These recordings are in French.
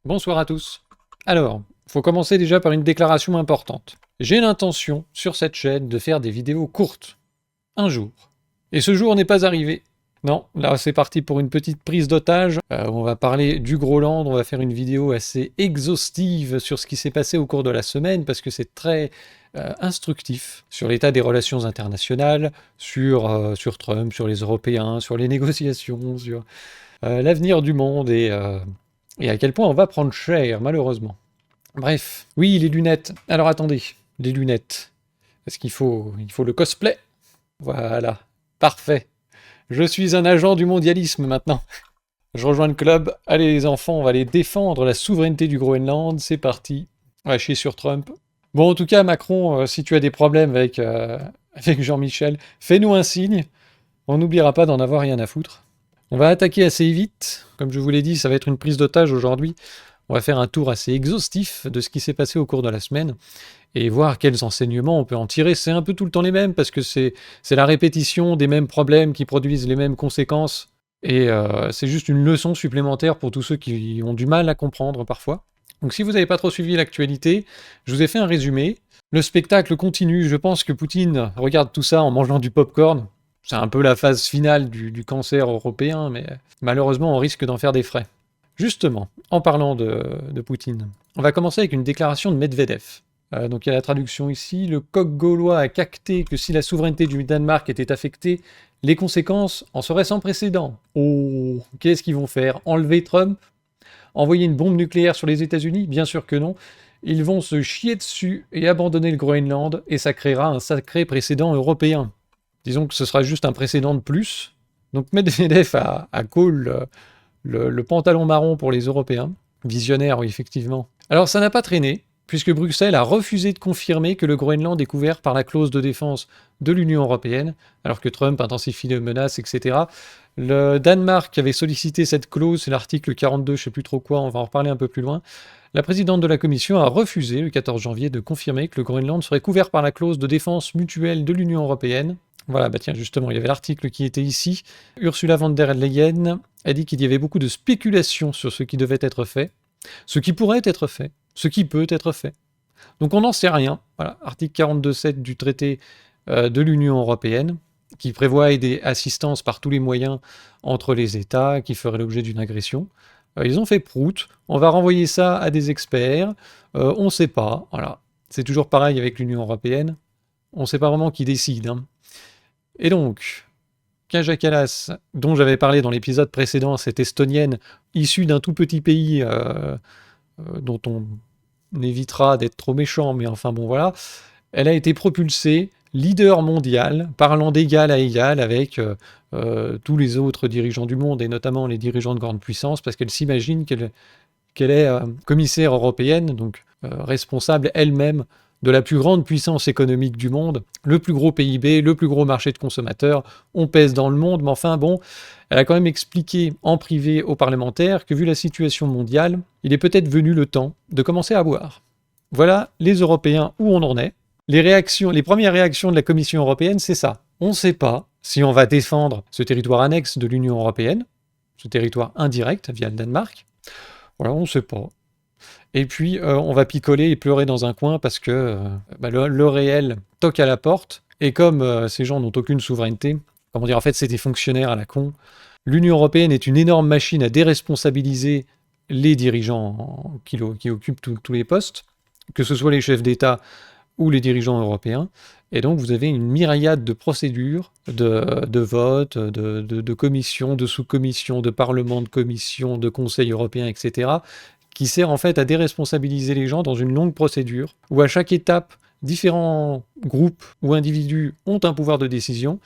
Bonsoir à tous. Alors, faut commencer déjà par une déclaration importante. J'ai l'intention, sur cette chaîne, de faire des vidéos courtes. Un jour. Et ce jour n'est pas arrivé. Non, là c'est parti pour une petite prise d'otage. On va parler du Groenland, on va faire une vidéo assez exhaustive sur ce qui s'est passé au cours de la semaine, parce que c'est très instructif sur l'état des relations internationales, sur Trump, sur les Européens, sur les négociations, sur l'avenir du monde et à quel point on va prendre cher, malheureusement. Bref, oui, les lunettes. Alors attendez, les lunettes. Est-ce il faut le cosplay? Voilà, parfait. Je suis un agent du mondialisme maintenant. Je rejoins le club. Allez les enfants, on va aller défendre la souveraineté du Groenland. C'est parti. On va chier sur Trump. Bon, en tout cas, Macron, si tu as des problèmes avec Jean-Michel, fais-nous un signe. On n'oubliera pas d'en avoir rien à foutre. On va attaquer assez vite. Comme je vous l'ai dit, ça va être une prise d'otage aujourd'hui. On va faire un tour assez exhaustif de ce qui s'est passé au cours de la semaine et voir quels enseignements on peut en tirer. C'est un peu tout le temps les mêmes parce que c'est la répétition des mêmes problèmes qui produisent les mêmes conséquences. Et c'est juste une leçon supplémentaire pour tous ceux qui ont du mal à comprendre parfois. Donc si vous n'avez pas trop suivi l'actualité, je vous ai fait un résumé. Le spectacle continue. Je pense que Poutine regarde tout ça en mangeant du popcorn. C'est un peu la phase finale du cancer européen, mais malheureusement, on risque d'en faire des frais. Justement, en parlant de Poutine, on va commencer avec une déclaration de Medvedev. Donc il y a la traduction ici. Le coq gaulois a cacté que si la souveraineté du Danemark était affectée, les conséquences en seraient sans précédent. Oh, qu'est-ce qu'ils vont faire? Enlever Trump? Envoyer une bombe nucléaire sur les États-Unis? Bien sûr que non. Ils vont se chier dessus et abandonner le Groenland, et ça créera un sacré précédent européen. Disons que ce sera juste un précédent de plus. Donc Medvedev a call le pantalon marron pour les Européens. Visionnaire, oui, effectivement. Alors ça n'a pas traîné, puisque Bruxelles a refusé de confirmer que le Groenland est couvert par la clause de défense de l'Union européenne, alors que Trump intensifie les menaces, etc. Le Danemark avait sollicité cette clause, c'est l'article 42, je sais plus trop quoi, on va en reparler un peu plus loin. La présidente de la Commission a refusé, le 14 janvier, de confirmer que le Groenland serait couvert par la clause de défense mutuelle de l'Union européenne. Voilà, bah tiens, justement, il y avait l'article qui était ici. Ursula von der Leyen a dit qu'il y avait beaucoup de spéculations sur ce qui devait être fait, ce qui pourrait être fait, ce qui peut être fait. Donc on n'en sait rien. Voilà, article 42.7 du traité de l'Union européenne, qui prévoit des assistances par tous les moyens entre les États qui feraient l'objet d'une agression. Ils ont fait prout, on va renvoyer ça à des experts, on ne sait pas, voilà. C'est toujours pareil avec l'Union européenne, on ne sait pas vraiment qui décide, hein. Et donc, Kaja Kallas, dont j'avais parlé dans l'épisode précédent, cette estonienne issue d'un tout petit pays dont on évitera d'être trop méchant, mais enfin bon voilà, elle a été propulsée leader mondial, parlant d'égal à égal avec tous les autres dirigeants du monde, et notamment les dirigeants de grande puissance, parce qu'elle s'imagine qu'elle est commissaire européenne, donc responsable elle-même de la plus grande puissance économique du monde, le plus gros PIB, le plus gros marché de consommateurs, on pèse dans le monde, mais enfin bon, elle a quand même expliqué en privé aux parlementaires que vu la situation mondiale, il est peut-être venu le temps de commencer à boire. Voilà les Européens où on en est. Les premières réactions de la Commission européenne, c'est ça. On ne sait pas si on va défendre ce territoire annexe de l'Union européenne, ce territoire indirect via le Danemark. Voilà, on ne sait pas. Et puis, on va picoler et pleurer dans un coin parce que le réel toque à la porte. Et comme ces gens n'ont aucune souveraineté, comment dire, en fait, c'est des fonctionnaires à la con. L'Union européenne est une énorme machine à déresponsabiliser les dirigeants qui occupent tous les postes, que ce soit les chefs d'État ou les dirigeants européens. Et donc, vous avez une myriade de procédures, de votes, de commissions, de sous-commissions, de parlements, de commissions, de conseils européens, etc., qui sert en fait à déresponsabiliser les gens dans une longue procédure, où à chaque étape, différents groupes ou individus ont un pouvoir de décision,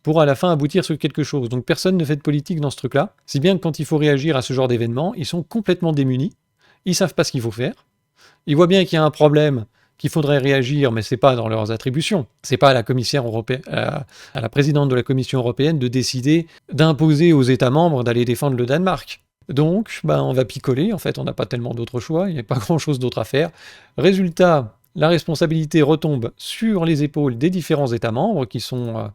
pour à la fin aboutir sur quelque chose. Donc personne ne fait de politique dans ce truc-là, si bien que quand il faut réagir à ce genre d'événement, ils sont complètement démunis, ils savent pas ce qu'il faut faire, ils voient bien qu'il y a un problème, qu'il faudrait réagir, mais c'est pas dans leurs attributions. C'est pas à la commissaire européenne, à la présidente de la Commission européenne de décider d'imposer aux États membres d'aller défendre le Danemark. Donc, on va picoler, en fait, on n'a pas tellement d'autres choix, il n'y a pas grand-chose d'autre à faire. Résultat, la responsabilité retombe sur les épaules des différents États membres qui sont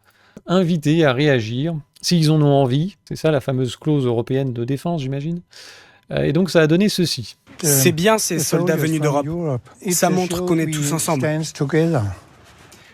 invités à réagir, s'ils en ont envie, c'est ça la fameuse clause européenne de défense, j'imagine, Et donc ça a donné ceci. C'est bien ces soldats venus d'Europe. Ça montre qu'on est tous ensemble.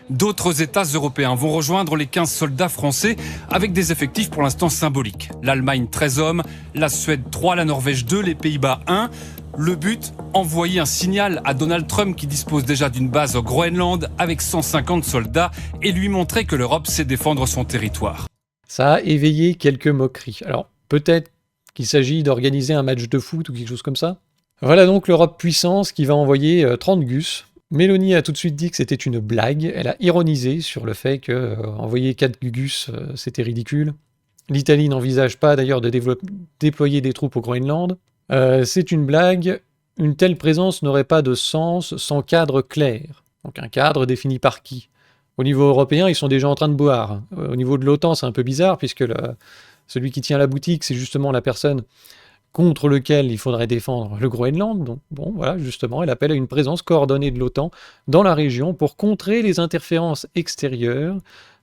D'autres États européens vont rejoindre les 15 soldats français avec des effectifs pour l'instant symboliques. L'Allemagne 13 hommes, la Suède 3, la Norvège 2, les Pays-Bas 1. Le but, envoyer un signal à Donald Trump qui dispose déjà d'une base au Groenland avec 150 soldats et lui montrer que l'Europe sait défendre son territoire. Ça a éveillé quelques moqueries. Alors peut-être qu'il s'agit d'organiser un match de foot ou quelque chose comme ça. Voilà donc l'Europe puissance qui va envoyer 30 Gus. Mélanie a tout de suite dit que c'était une blague. Elle a ironisé sur le fait que envoyer 4 Gus, c'était ridicule. L'Italie n'envisage pas d'ailleurs de déployer des troupes au Groenland. C'est une blague. Une telle présence n'aurait pas de sens sans cadre clair. Donc un cadre défini par qui? Au niveau européen, ils sont déjà en train de boire. Au niveau de l'OTAN, c'est un peu bizarre puisque celui qui tient la boutique, c'est justement la personne contre lequel il faudrait défendre le Groenland. Donc bon, voilà, justement, elle appelle à une présence coordonnée de l'OTAN dans la région pour contrer les interférences extérieures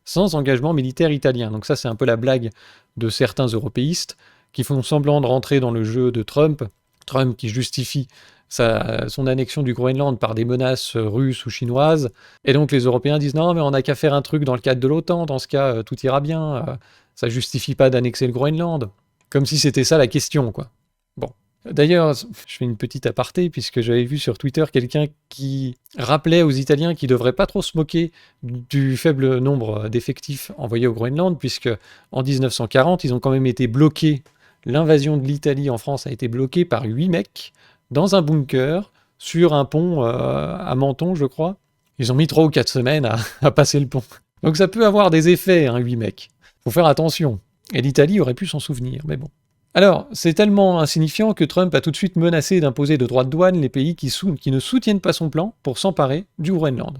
sans engagement militaire italien. Donc ça, c'est un peu la blague de certains européistes qui font semblant de rentrer dans le jeu de Trump. Trump qui justifie son annexion du Groenland par des menaces russes ou chinoises. Et donc les Européens disent non, mais on n'a qu'à faire un truc dans le cadre de l'OTAN, dans ce cas, tout ira bien. Ça justifie pas d'annexer le Groenland. Comme si c'était ça la question, quoi. Bon. D'ailleurs, je fais une petite aparté, puisque j'avais vu sur Twitter quelqu'un qui rappelait aux Italiens qu'ils ne devraient pas trop se moquer du faible nombre d'effectifs envoyés au Groenland, puisque en 1940, ils ont quand même été bloqués. L'invasion de l'Italie en France a été bloquée par 8 mecs dans un bunker sur un pont à Menton, je crois. Ils ont mis 3 ou 4 semaines à passer le pont. Donc ça peut avoir des effets, 8 mecs. Faut faire attention. Et l'Italie aurait pu s'en souvenir, mais bon. Alors, c'est tellement insignifiant que Trump a tout de suite menacé d'imposer de droits de douane les pays qui ne soutiennent pas son plan pour s'emparer du Groenland.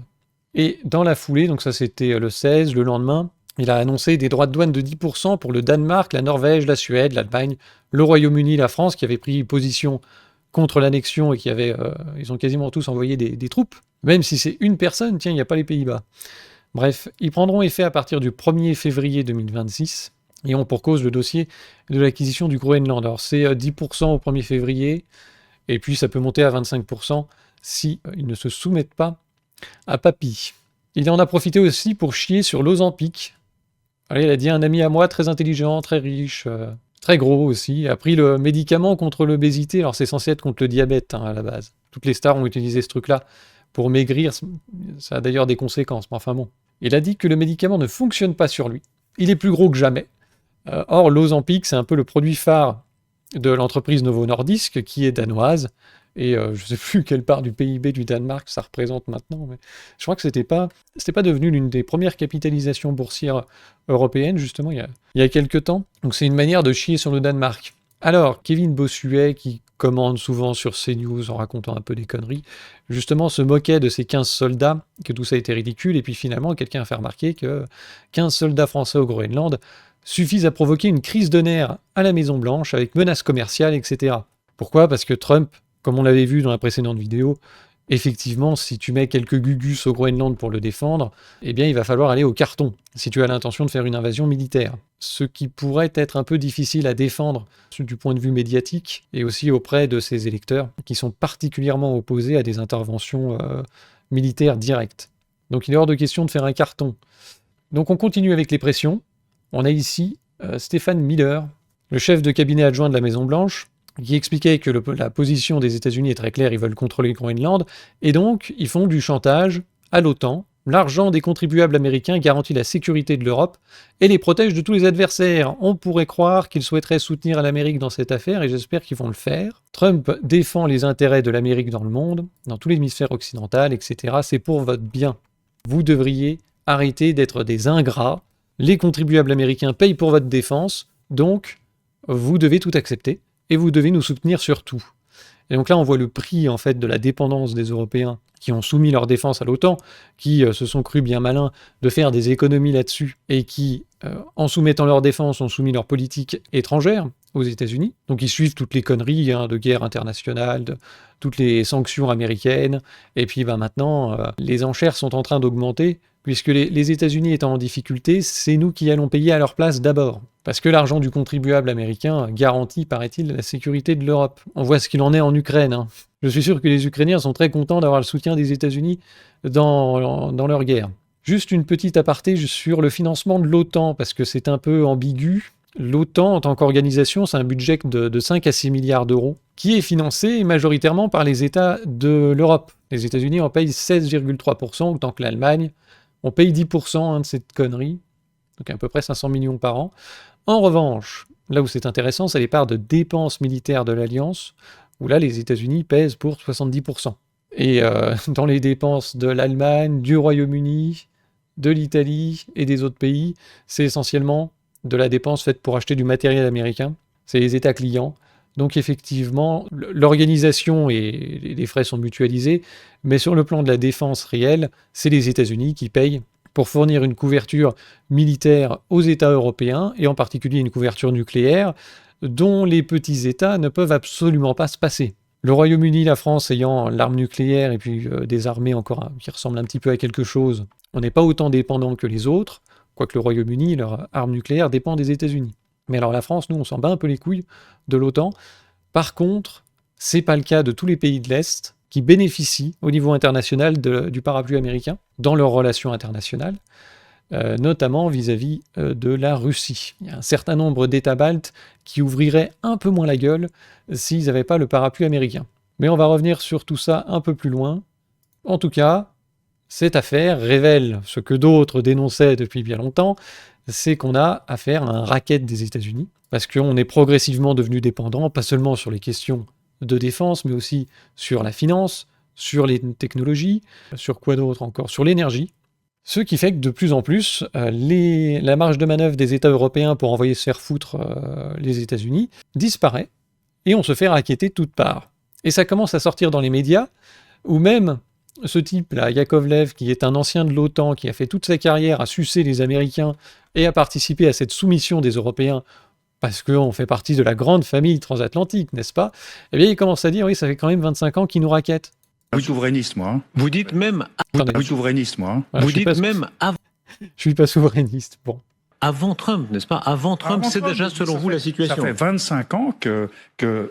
Et dans la foulée, donc ça c'était le 16, le lendemain, il a annoncé des droits de douane de 10% pour le Danemark, la Norvège, la Suède, l'Allemagne, le Royaume-Uni, la France, qui avaient pris position contre l'annexion et ils ont quasiment tous envoyé des troupes. Même si c'est une personne, tiens, il n'y a pas les Pays-Bas. Bref, ils prendront effet à partir du 1er février 2026 et ont pour cause le dossier de l'acquisition du Groenland. Alors c'est 10% au 1er février, et puis ça peut monter à 25% si ils ne se soumettent pas à Papy. Il en a profité aussi pour chier sur l'Ozempic. Il a dit un ami à moi, très intelligent, très riche, très gros aussi, a pris le médicament contre l'obésité. Alors c'est censé être contre le diabète à la base. Toutes les stars ont utilisé ce truc-là pour maigrir. Ça a d'ailleurs des conséquences, mais enfin bon. Il a dit que le médicament ne fonctionne pas sur lui. Il est plus gros que jamais. Or, l'Ozempic, c'est un peu le produit phare de l'entreprise Novo Nordisk, qui est danoise. Et je ne sais plus quelle part du PIB du Danemark ça représente maintenant, mais je crois que c'était pas devenu l'une des premières capitalisations boursières européennes, justement, il y a quelques temps. Donc c'est une manière de chier sur le Danemark. Alors, Kevin Bossuet, qui commande souvent sur CNews en racontant un peu des conneries, justement se moquait de ces 15 soldats, que tout ça était ridicule, et puis finalement, quelqu'un a fait remarquer que 15 soldats français au Groenland suffisent à provoquer une crise de nerfs à la Maison-Blanche, avec menaces commerciales, etc. Pourquoi ? Parce que Trump, comme on l'avait vu dans la précédente vidéo, effectivement, si tu mets quelques gugus au Groenland pour le défendre, eh bien il va falloir aller au carton, si tu as l'intention de faire une invasion militaire. Ce qui pourrait être un peu difficile à défendre du point de vue médiatique, et aussi auprès de ses électeurs, qui sont particulièrement opposés à des interventions militaires directes. Donc il est hors de question de faire un carton. Donc on continue avec les pressions. On a ici Stephen Miller, le chef de cabinet adjoint de la Maison-Blanche, qui expliquait que la position des États-Unis est très claire, ils veulent contrôler le Groenland, et donc ils font du chantage à l'OTAN. L'argent des contribuables américains garantit la sécurité de l'Europe et les protège de tous les adversaires. On pourrait croire qu'ils souhaiteraient soutenir l'Amérique dans cette affaire, et j'espère qu'ils vont le faire. Trump défend les intérêts de l'Amérique dans le monde, dans tout l'hémisphère occidental, etc. C'est pour votre bien. Vous devriez arrêter d'être des ingrats. Les contribuables américains payent pour votre défense, donc vous devez tout accepter. Et vous devez nous soutenir sur tout. Et donc là, on voit le prix en fait de la dépendance des Européens qui ont soumis leur défense à l'OTAN, qui se sont crus bien malins de faire des économies là-dessus, et qui, en soumettant leur défense, ont soumis leur politique étrangère. aux États-Unis. Donc ils suivent toutes les conneries de guerre internationale, de toutes les sanctions américaines. Et puis maintenant, les enchères sont en train d'augmenter, puisque les États-Unis étant en difficulté, c'est nous qui allons payer à leur place d'abord. Parce que l'argent du contribuable américain garantit, paraît-il, la sécurité de l'Europe. On voit ce qu'il en est en Ukraine. Je suis sûr que les Ukrainiens sont très contents d'avoir le soutien des États-Unis dans leur guerre. Juste une petite aparté sur le financement de l'OTAN, parce que c'est un peu ambigu. L'OTAN, en tant qu'organisation, c'est un budget de 5 à 6 milliards d'euros, qui est financé majoritairement par les États de l'Europe. Les États-Unis en payent 16,3%, autant que l'Allemagne. On paye 10% de cette connerie, donc à peu près 500 millions par an. En revanche, là où c'est intéressant, c'est les parts de dépenses militaires de l'Alliance, où là, les États-Unis pèsent pour 70%. Et dans les dépenses de l'Allemagne, du Royaume-Uni, de l'Italie et des autres pays, c'est essentiellement de la dépense faite pour acheter du matériel américain. C'est les États clients. Donc effectivement, l'organisation et les frais sont mutualisés, mais sur le plan de la défense réelle, c'est les États-Unis qui payent pour fournir une couverture militaire aux États européens, et en particulier une couverture nucléaire, dont les petits États ne peuvent absolument pas se passer. Le Royaume-Uni, la France ayant l'arme nucléaire et puis des armées encore qui ressemblent un petit peu à quelque chose, on n'est pas autant dépendant que les autres, quoique le Royaume-Uni, leur arme nucléaire dépend des États-Unis. Mais alors la France, nous, on s'en bat un peu les couilles de l'OTAN. Par contre, c'est pas le cas de tous les pays de l'Est qui bénéficient au niveau international du parapluie américain dans leurs relations internationales, notamment vis-à-vis de la Russie. Il y a un certain nombre d'États baltes qui ouvriraient un peu moins la gueule s'ils n'avaient pas le parapluie américain. Mais on va revenir sur tout ça un peu plus loin. En tout cas, cette affaire révèle ce que d'autres dénonçaient depuis bien longtemps, c'est qu'on a affaire à un racket des États-Unis, parce qu'on est progressivement devenu dépendant, pas seulement sur les questions de défense, mais aussi sur la finance, sur les technologies, sur quoi d'autre encore, sur l'énergie. Ce qui fait que de plus en plus, la marge de manœuvre des États européens pour envoyer se faire foutre les États-Unis disparaît, et on se fait racketter de toutes parts. Et ça commence à sortir dans les médias, où même ce type-là, Yakovlev, qui est un ancien de l'OTAN, qui a fait toute sa carrière à sucer les Américains et à participer à cette soumission des Européens, parce qu'on fait partie de la grande famille transatlantique, n'est-ce pas? Eh bien, il commence à dire, oui, ça fait quand même 25 ans qu'ils nous rackettent. Je suis souverainiste, moi. Vous dites même... Je suis souverainiste, moi. Voilà, vous dites même... Je suis pas souverainiste, bon. Avant Trump, n'est-ce pas? Avant Trump, c'est déjà, selon vous, la situation. Ça fait 25 ans que,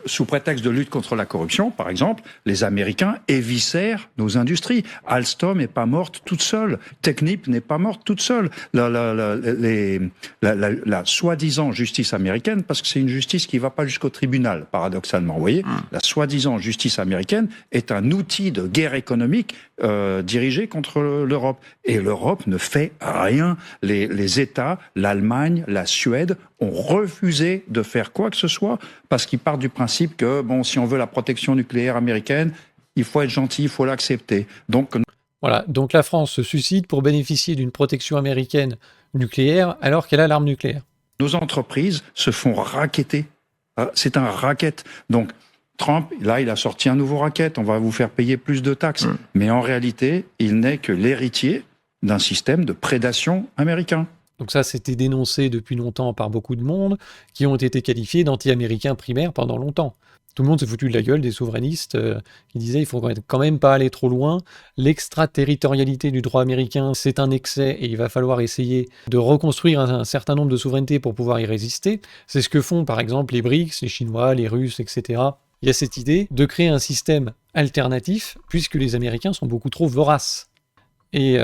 sous prétexte de lutte contre la corruption, par exemple, les Américains éviscèrent nos industries. Alstom n'est pas morte toute seule. Technip n'est pas morte toute seule. La soi-disant justice américaine, parce que c'est une justice qui ne va pas jusqu'au tribunal, paradoxalement. Vous voyez, la soi-disant justice américaine est un outil de guerre économique dirigé contre l'Europe. Et l'Europe ne fait rien. Les États, l'Allemagne, la Suède ont refusé de faire quoi que ce soit parce qu'ils partent du principe que, bon, si on veut la protection nucléaire américaine, il faut être gentil, il faut l'accepter. Donc, voilà, donc la France se suicide pour bénéficier d'une protection américaine nucléaire alors qu'elle a l'arme nucléaire. Nos entreprises se font racketter. C'est un racket. Donc, Trump, là, il a sorti un nouveau racket. On va vous faire payer plus de taxes. Mais en réalité, il n'est que l'héritier d'un système de prédation américain. Donc ça, c'était dénoncé depuis longtemps par beaucoup de monde, qui ont été qualifiés d'anti-américains primaires pendant longtemps. Tout le monde s'est foutu de la gueule des souverainistes qui disaient il faut quand même pas aller trop loin. L'extraterritorialité du droit américain, c'est un excès et il va falloir essayer de reconstruire un certain nombre de souverainetés pour pouvoir y résister. C'est ce que font par exemple les BRICS, les Chinois, les Russes, etc. Il y a cette idée de créer un système alternatif puisque les Américains sont beaucoup trop voraces. Et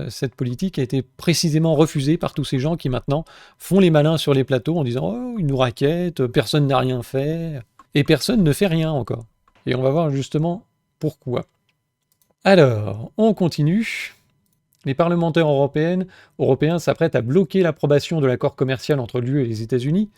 cette politique a été précisément refusée par tous ces gens qui maintenant font les malins sur les plateaux en disant « Oh, ils nous raquettent, personne n'a rien fait ». Et personne ne fait rien encore. Et on va voir justement pourquoi. Alors, on continue. Les parlementaires européens s'apprêtent à bloquer l'approbation de l'accord commercial entre l'UE et les États-Unis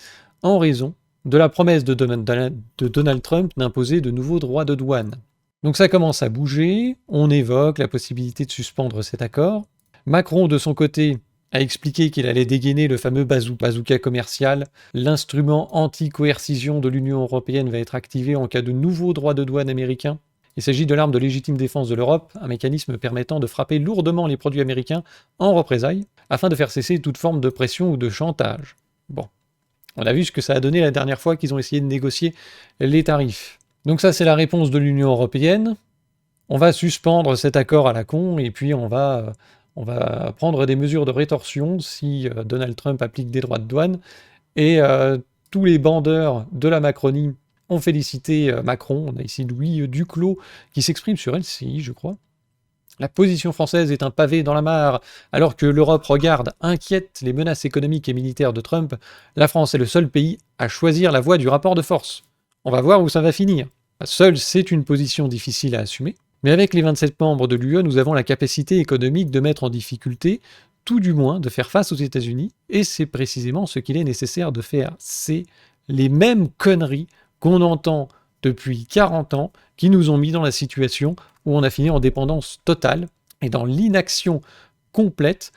en raison de la promesse de Donald Trump d'imposer de nouveaux droits de douane. Donc ça commence à bouger, on évoque la possibilité de suspendre cet accord. Macron, de son côté, a expliqué qu'il allait dégainer le fameux bazooka commercial. L'instrument anti-coercition de l'Union européenne va être activé en cas de nouveaux droits de douane américains. Il s'agit de l'arme de légitime défense de l'Europe, un mécanisme permettant de frapper lourdement les produits américains en représailles, afin de faire cesser toute forme de pression ou de chantage. Bon. On a vu ce que ça a donné la dernière fois qu'ils ont essayé de négocier les tarifs. Donc ça, c'est la réponse de l'Union européenne. On va suspendre cet accord à la con, et puis on va prendre des mesures de rétorsion si Donald Trump applique des droits de douane. Et tous les bandeurs de la Macronie ont félicité Macron. On a ici Louis Duclos qui s'exprime sur LCI, je crois. La position française est un pavé dans la mare. Alors que l'Europe regarde inquiète les menaces économiques et militaires de Trump, la France est le seul pays à choisir la voie du rapport de force. On va voir où ça va finir. Seule, c'est une position difficile à assumer. Mais avec les 27 membres de l'UE, nous avons la capacité économique de mettre en difficulté, tout du moins de faire face aux États-Unis, et c'est précisément ce qu'il est nécessaire de faire. C'est les mêmes conneries qu'on entend depuis 40 ans qui nous ont mis dans la situation où on a fini en dépendance totale et dans l'inaction complète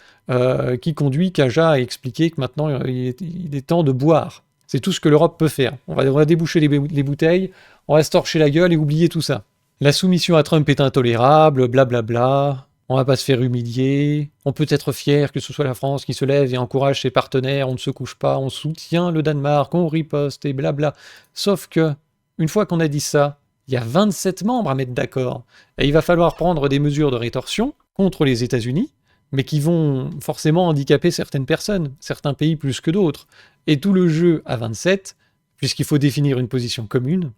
qui conduit Kaja à expliquer que maintenant il est temps de boire. C'est tout ce que l'Europe peut faire. On va déboucher les bouteilles, on va se torcher la gueule et oublier tout ça. La soumission à Trump est intolérable, blablabla. On va pas se faire humilier. On peut être fier que ce soit la France qui se lève et encourage ses partenaires. On ne se couche pas, on soutient le Danemark, on riposte et blabla. Sauf que, une fois qu'on a dit ça, il y a 27 membres à mettre d'accord. Et il va falloir prendre des mesures de rétorsion contre les États-Unis, mais qui vont forcément handicaper certaines personnes, certains pays plus que d'autres. Et tout le jeu à 27, puisqu'il faut définir une position commune,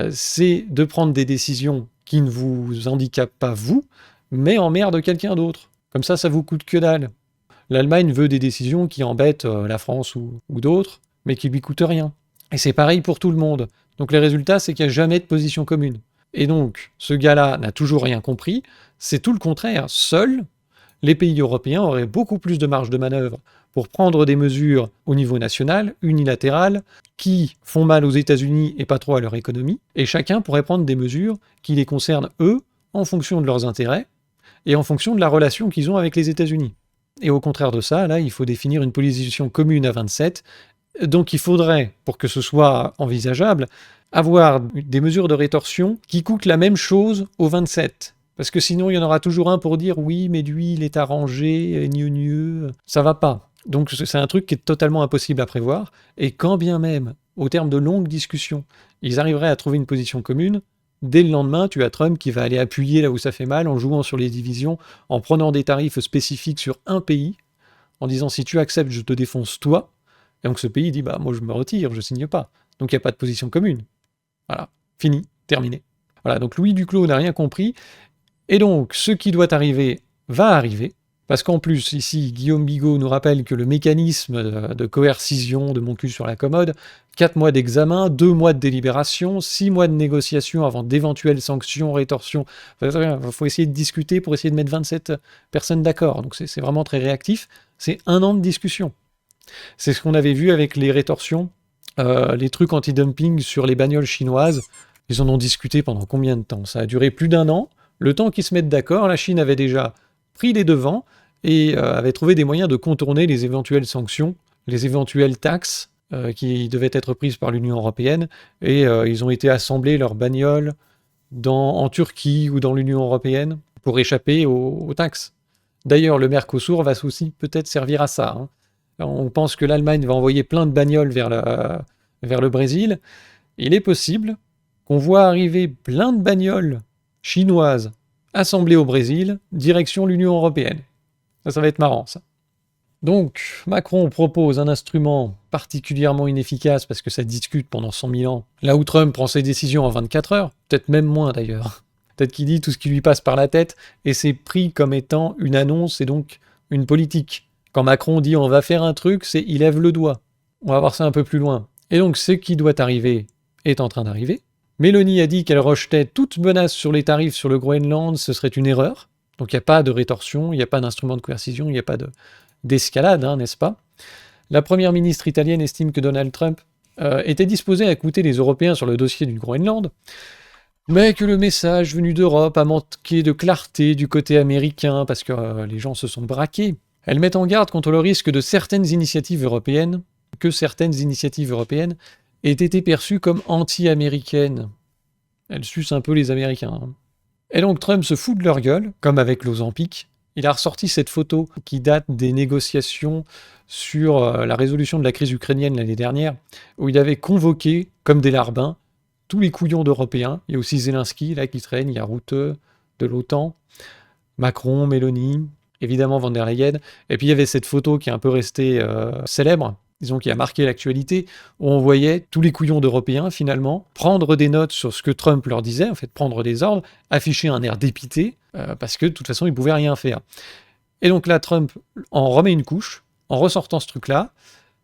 c'est de prendre des décisions qui ne vous handicapent pas vous, mais emmerdent quelqu'un d'autre. Comme ça vous coûte que dalle. L'Allemagne veut des décisions qui embêtent la France ou d'autres, mais qui lui coûtent rien. Et c'est pareil pour tout le monde. Donc le résultat, c'est qu'il n'y a jamais de position commune. Et donc, ce gars-là n'a toujours rien compris. C'est tout le contraire. Seuls, les pays européens auraient beaucoup plus de marge de manœuvre pour prendre des mesures au niveau national, unilatérales, qui font mal aux États-Unis et pas trop à leur économie, et chacun pourrait prendre des mesures qui les concernent eux, en fonction de leurs intérêts, et en fonction de la relation qu'ils ont avec les États-Unis. Et au contraire de ça, là, il faut définir une position commune à 27, donc il faudrait, pour que ce soit envisageable, avoir des mesures de rétorsion qui coûtent la même chose aux 27. Parce que sinon, il y en aura toujours un pour dire « oui, mais lui, il est arrangé, gneu, ça va pas ». Donc c'est un truc qui est totalement impossible à prévoir, et quand bien même, au terme de longues discussions, ils arriveraient à trouver une position commune, dès le lendemain, tu as Trump qui va aller appuyer là où ça fait mal, en jouant sur les divisions, en prenant des tarifs spécifiques sur un pays, en disant « si tu acceptes, je te défonce toi », et donc ce pays dit « bah moi je me retire, je signe pas ». Donc il n'y a pas de position commune. Voilà, fini, terminé. Voilà, donc Louis Duclos n'a rien compris, et donc ce qui doit arriver va arriver, parce qu'en plus, ici, Guillaume Bigot nous rappelle que le mécanisme de coercition de mon cul sur la commode, 4 mois d'examen, 2 mois de délibération, 6 mois de négociation avant d'éventuelles sanctions, rétorsions. Il faut essayer de discuter pour essayer de mettre 27 personnes d'accord. Donc c'est vraiment très réactif. C'est 1 an de discussion. C'est ce qu'on avait vu avec les rétorsions, les trucs anti-dumping sur les bagnoles chinoises. Ils en ont discuté pendant combien de temps? Ça a duré plus d'1 an. Le temps qu'ils se mettent d'accord, la Chine avait déjà pris les devants et avait trouvé des moyens de contourner les éventuelles sanctions, les éventuelles taxes qui devaient être prises par l'Union européenne, et ils ont été assembler leurs bagnoles en Turquie ou dans l'Union européenne pour échapper aux taxes. D'ailleurs, le Mercosur va aussi peut-être servir à ça. Hein. On pense que l'Allemagne va envoyer plein de bagnoles vers le Brésil. Il est possible qu'on voit arriver plein de bagnoles chinoises assemblées au Brésil, direction l'Union européenne. Ça va être marrant, ça. Donc, Macron propose un instrument particulièrement inefficace parce que ça discute pendant 100 000 ans, là où Trump prend ses décisions en 24 heures, peut-être même moins d'ailleurs. Peut-être qu'il dit tout ce qui lui passe par la tête, et c'est pris comme étant une annonce et donc une politique. Quand Macron dit on va faire un truc, c'est il lève le doigt. On va voir ça un peu plus loin. Et donc ce qui doit arriver est en train d'arriver. Mélanie a dit qu'elle rejetait toute menace sur les tarifs sur le Groenland, ce serait une erreur. Donc il n'y a pas de rétorsion, il n'y a pas d'instrument de coercition, il n'y a pas d'escalade, hein, n'est-ce pas? La première ministre italienne estime que Donald Trump était disposé à écouter les Européens sur le dossier du Groenland, mais que le message venu d'Europe a manqué de clarté du côté américain parce que les gens se sont braqués. Elle met en garde contre le risque de certaines initiatives européennes, aient été perçues comme anti-américaines. Elle suce un peu les Américains. Hein. Et donc Trump se fout de leur gueule, comme avec l'Ozempic, Il a ressorti cette photo qui date des négociations sur la résolution de la crise ukrainienne l'année dernière, où il avait convoqué, comme des larbins, tous les couillons d'Européens. Il y a aussi Zelensky, là, qui traîne, il y a Rutte de l'OTAN, Macron, Meloni, évidemment Van der Leyen. Et puis il y avait cette photo qui est un peu restée célèbre, disons qui a marqué l'actualité, où on voyait tous les couillons d'Européens, finalement, prendre des notes sur ce que Trump leur disait, en fait, prendre des ordres, afficher un air dépité, parce que de toute façon, ils ne pouvaient rien faire. Et donc là, Trump en remet une couche, en ressortant ce truc-là,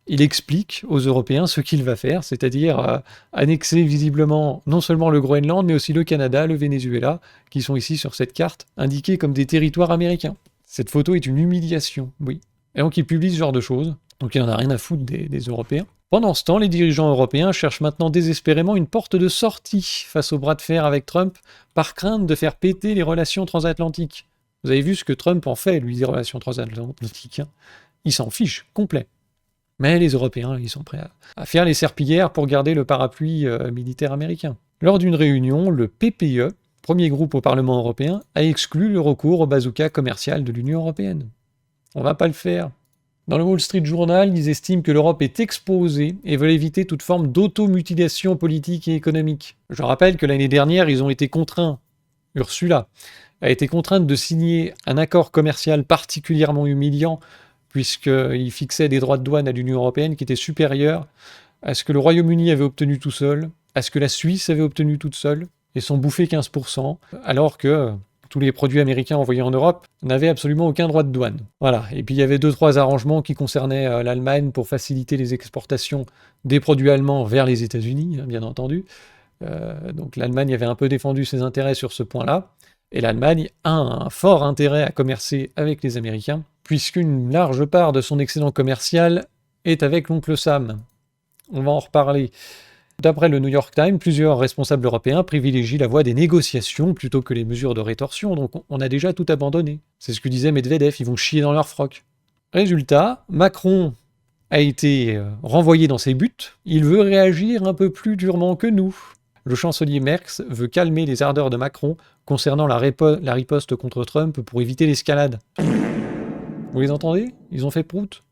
il explique aux Européens ce qu'il va faire, c'est-à-dire annexer visiblement non seulement le Groenland, mais aussi le Canada, le Venezuela, qui sont ici sur cette carte, indiqués comme des territoires américains. Cette photo est une humiliation, oui. Et donc il publie ce genre de choses, donc il n'en a rien à foutre des Européens. Pendant ce temps, les dirigeants européens cherchent maintenant désespérément une porte de sortie face au bras de fer avec Trump, par crainte de faire péter les relations transatlantiques. Vous avez vu ce que Trump en fait, lui, des relations transatlantiques, hein. Il s'en fiche, complet. Mais les Européens, ils sont prêts à faire les serpillières pour garder le parapluie militaire américain. Lors d'une réunion, le PPE, premier groupe au Parlement européen, a exclu le recours au bazooka commercial de l'Union européenne. On va pas le faire. Dans le Wall Street Journal, ils estiment que l'Europe est exposée et veulent éviter toute forme d'automutilation politique et économique. Je rappelle que l'année dernière, ils ont été contraints, Ursula a été contrainte de signer un accord commercial particulièrement humiliant puisqu'il fixait des droits de douane à l'Union européenne qui étaient supérieurs à ce que le Royaume-Uni avait obtenu tout seul, à ce que la Suisse avait obtenu toute seule, et s'en bouffaient 15%, alors que tous les produits américains envoyés en Europe n'avaient absolument aucun droit de douane. Voilà, et puis il y avait 2-3 arrangements qui concernaient l'Allemagne pour faciliter les exportations des produits allemands vers les États-Unis, bien entendu. Donc l'Allemagne avait un peu défendu ses intérêts sur ce point-là, et l'Allemagne a un fort intérêt à commercer avec les Américains, puisqu'une large part de son excédent commercial est avec l'oncle Sam. On va en reparler. D'après le New York Times, plusieurs responsables européens privilégient la voie des négociations plutôt que les mesures de rétorsion, donc on a déjà tout abandonné. C'est ce que disait Medvedev, ils vont chier dans leur froc. Résultat, Macron a été renvoyé dans ses buts, il veut réagir un peu plus durement que nous. Le chancelier Merz veut calmer les ardeurs de Macron concernant la riposte contre Trump pour éviter l'escalade. Vous les entendez? Ils ont fait prout.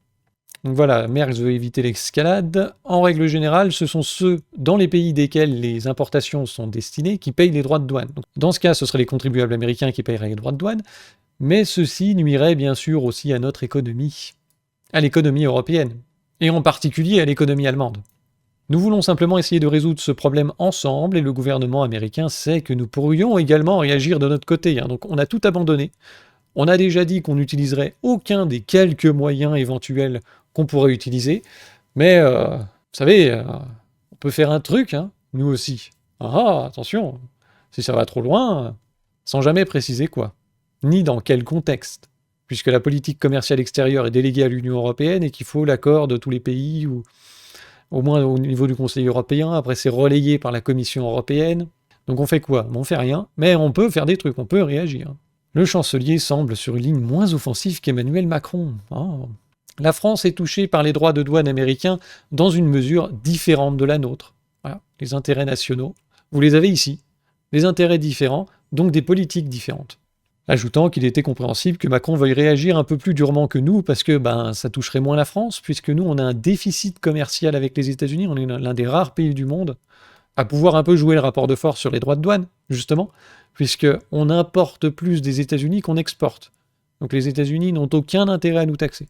Donc voilà, Merz veut éviter l'escalade. En règle générale, ce sont ceux dans les pays desquels les importations sont destinées qui payent les droits de douane. Donc, dans ce cas, ce seraient les contribuables américains qui paieraient les droits de douane, mais ceci nuirait bien sûr aussi à notre économie, à l'économie européenne, et en particulier à l'économie allemande. Nous voulons simplement essayer de résoudre ce problème ensemble, et le gouvernement américain sait que nous pourrions également réagir de notre côté, hein. Donc on a tout abandonné. On a déjà dit qu'on n'utiliserait aucun des quelques moyens éventuels qu'on pourrait utiliser, mais vous savez, on peut faire un truc, hein, nous aussi. Ah, attention, si ça va trop loin, sans jamais préciser quoi, ni dans quel contexte, puisque la politique commerciale extérieure est déléguée à l'Union européenne et qu'il faut l'accord de tous les pays, ou au moins au niveau du Conseil européen, après c'est relayé par la Commission européenne. Donc on fait quoi? On fait rien, mais on peut faire des trucs, on peut réagir. Le chancelier semble sur une ligne moins offensive qu'Emmanuel Macron. Oh. La France est touchée par les droits de douane américains dans une mesure différente de la nôtre. Voilà. Les intérêts nationaux, vous les avez ici. Des intérêts différents, donc des politiques différentes. Ajoutant qu'il était compréhensible que Macron veuille réagir un peu plus durement que nous, parce que ça toucherait moins la France, puisque nous, on a un déficit commercial avec les États-Unis, on est l'un des rares pays du monde à pouvoir un peu jouer le rapport de force sur les droits de douane, justement, puisqu'on importe plus des États-Unis qu'on exporte. Donc les États-Unis n'ont aucun intérêt à nous taxer.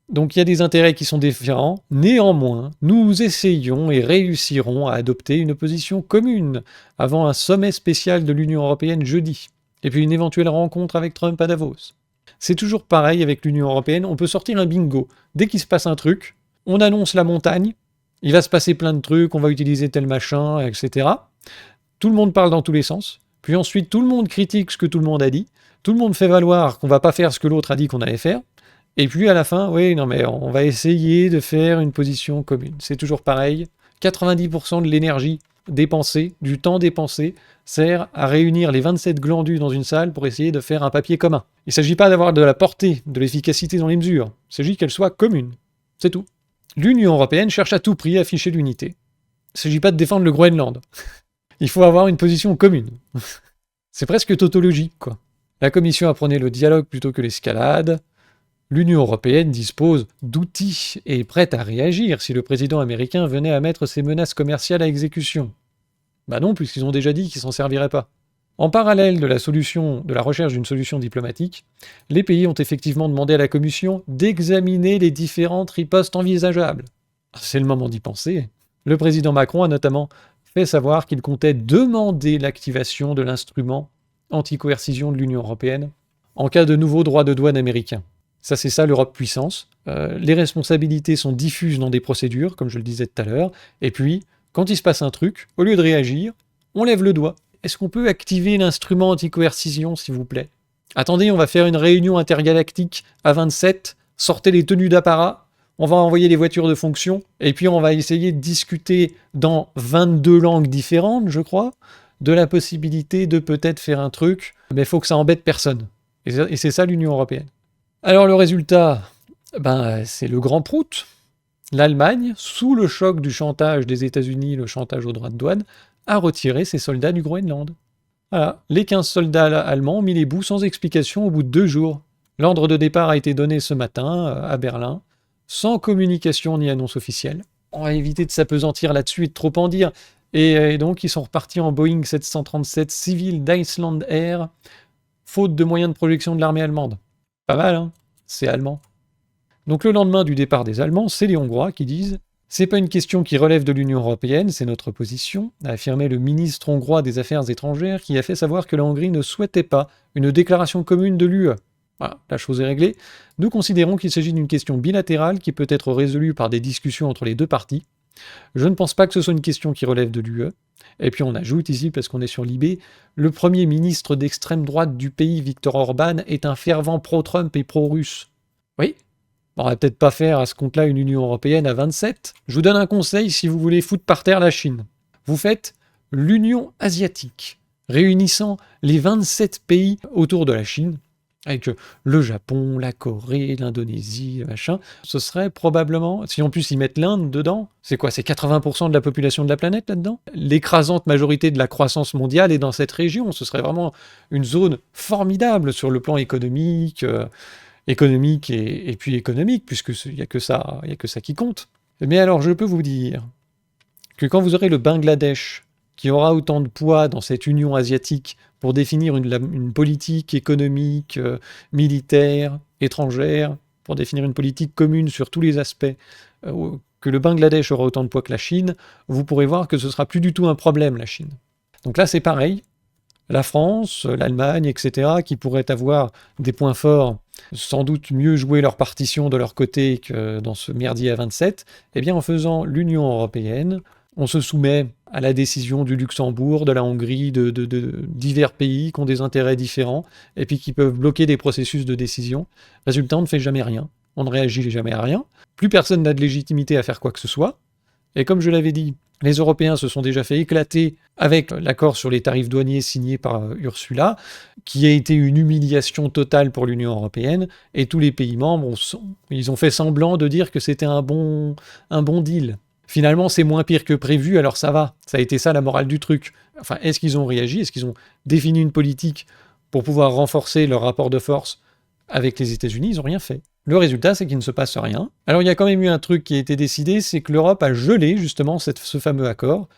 Donc il y a des intérêts qui sont différents, néanmoins, nous essayons et réussirons à adopter une position commune avant un sommet spécial de l'Union européenne jeudi, et puis une éventuelle rencontre avec Trump à Davos. C'est toujours pareil avec l'Union européenne, on peut sortir un bingo. Dès qu'il se passe un truc, on annonce la montagne, il va se passer plein de trucs, on va utiliser tel machin, etc. Tout le monde parle dans tous les sens, puis ensuite tout le monde critique ce que tout le monde a dit, tout le monde fait valoir qu'on va pas faire ce que l'autre a dit qu'on allait faire, et puis à la fin, oui, non mais on va essayer de faire une position commune. C'est toujours pareil, 90% de l'énergie dépensée, du temps dépensé, sert à réunir les 27 glandus dans une salle pour essayer de faire un papier commun. Il ne s'agit pas d'avoir de la portée, de l'efficacité dans les mesures, il s'agit qu'elles soient communes. C'est tout. L'Union européenne cherche à tout prix à afficher l'unité. Il ne s'agit pas de défendre le Groenland. Il faut avoir une position commune. C'est presque tautologique, quoi. La Commission a prôné le dialogue plutôt que l'escalade. L'Union européenne dispose d'outils et est prête à réagir si le président américain venait à mettre ses menaces commerciales à exécution. Bah non, puisqu'ils ont déjà dit qu'ils s'en serviraient pas. En parallèle de la recherche d'une solution diplomatique, les pays ont effectivement demandé à la Commission d'examiner les différentes ripostes envisageables. C'est le moment d'y penser. Le président Macron a notamment fait savoir qu'il comptait demander l'activation de l'instrument anti-coercition de l'Union européenne en cas de nouveaux droits de douane américains. Ça, c'est ça l'Europe puissance. Les responsabilités sont diffuses dans des procédures, comme je le disais tout à l'heure, et puis, quand il se passe un truc, au lieu de réagir, on lève le doigt. Est-ce qu'on peut activer l'instrument anti-coercition, s'il vous plaît? Attendez, on va faire une réunion intergalactique à 27, sortez les tenues d'apparat, on va envoyer les voitures de fonction, et puis on va essayer de discuter dans 22 langues différentes, je crois, de la possibilité de peut-être faire un truc, mais il faut que ça embête personne. Et c'est ça l'Union européenne. Alors le résultat, c'est le grand prout. L'Allemagne, sous le choc du chantage des États-Unis, le chantage aux droits de douane, a retiré ses soldats du Groenland. Voilà, les 15 soldats allemands ont mis les bouts sans explication au bout de 2 jours. L'ordre de départ a été donné ce matin à Berlin, sans communication ni annonce officielle. On va éviter de s'apesantir là-dessus et de trop en dire. Et donc ils sont repartis en Boeing 737 civil d'Iceland Air, faute de moyens de projection de l'armée allemande. Pas mal, hein? C'est allemand. Donc le lendemain du départ des Allemands, c'est les Hongrois qui disent « C'est pas une question qui relève de l'Union européenne, c'est notre position », a affirmé le ministre hongrois des Affaires étrangères qui a fait savoir que la Hongrie ne souhaitait pas une déclaration commune de l'UE. Voilà, la chose est réglée. Nous considérons qu'il s'agit d'une question bilatérale qui peut être résolue par des discussions entre les deux parties. Je ne pense pas que ce soit une question qui relève de l'UE. Et puis on ajoute ici, parce qu'on est sur Libé, le premier ministre d'extrême droite du pays, Viktor Orban, est un fervent pro-Trump et pro-russe. Oui, on va peut-être pas faire à ce compte-là une Union européenne à 27. Je vous donne un conseil si vous voulez foutre par terre la Chine. Vous faites l'Union asiatique, réunissant les 27 pays autour de la Chine, avec le Japon, la Corée, l'Indonésie, machin. Ce serait probablement, si en plus ils mettent l'Inde dedans, c'est quoi? C'est 80% de la population de la planète là-dedans? L'écrasante majorité de la croissance mondiale est dans cette région. Ce serait vraiment une zone formidable sur le plan économique, et puis économique, puisqu'il n'y a que ça qui compte. Mais alors, je peux vous dire que quand vous aurez le Bangladesh qui aura autant de poids dans cette union asiatique pour définir une politique économique, militaire, étrangère, pour définir une politique commune sur tous les aspects, que le Bangladesh aura autant de poids que la Chine, vous pourrez voir que ce sera plus du tout un problème, la Chine. Donc là, c'est pareil. La France, l'Allemagne, etc., qui pourraient avoir des points forts, sans doute mieux jouer leur partition de leur côté que dans ce merdier à 27, eh bien en faisant l'Union européenne, on se soumet à la décision du Luxembourg, de la Hongrie, de divers pays qui ont des intérêts différents, et puis qui peuvent bloquer des processus de décision. Résultat, on ne fait jamais rien. On ne réagit jamais à rien. Plus personne n'a de légitimité à faire quoi que ce soit. Et comme je l'avais dit, les Européens se sont déjà fait éclater avec l'accord sur les tarifs douaniers signé par Ursula, qui a été une humiliation totale pour l'Union européenne, et tous les pays membres ils ont fait semblant de dire que c'était un bon deal. Finalement, c'est moins pire que prévu, alors ça va. Ça a été ça la morale du truc. Enfin, est-ce qu'ils ont réagi? Est-ce qu'ils ont défini une politique pour pouvoir renforcer leur rapport de force avec les États-Unis? Ils n'ont rien fait. Le résultat, c'est qu'il ne se passe rien. Alors, il y a quand même eu un truc qui a été décidé, c'est que l'Europe a gelé justement ce fameux accord.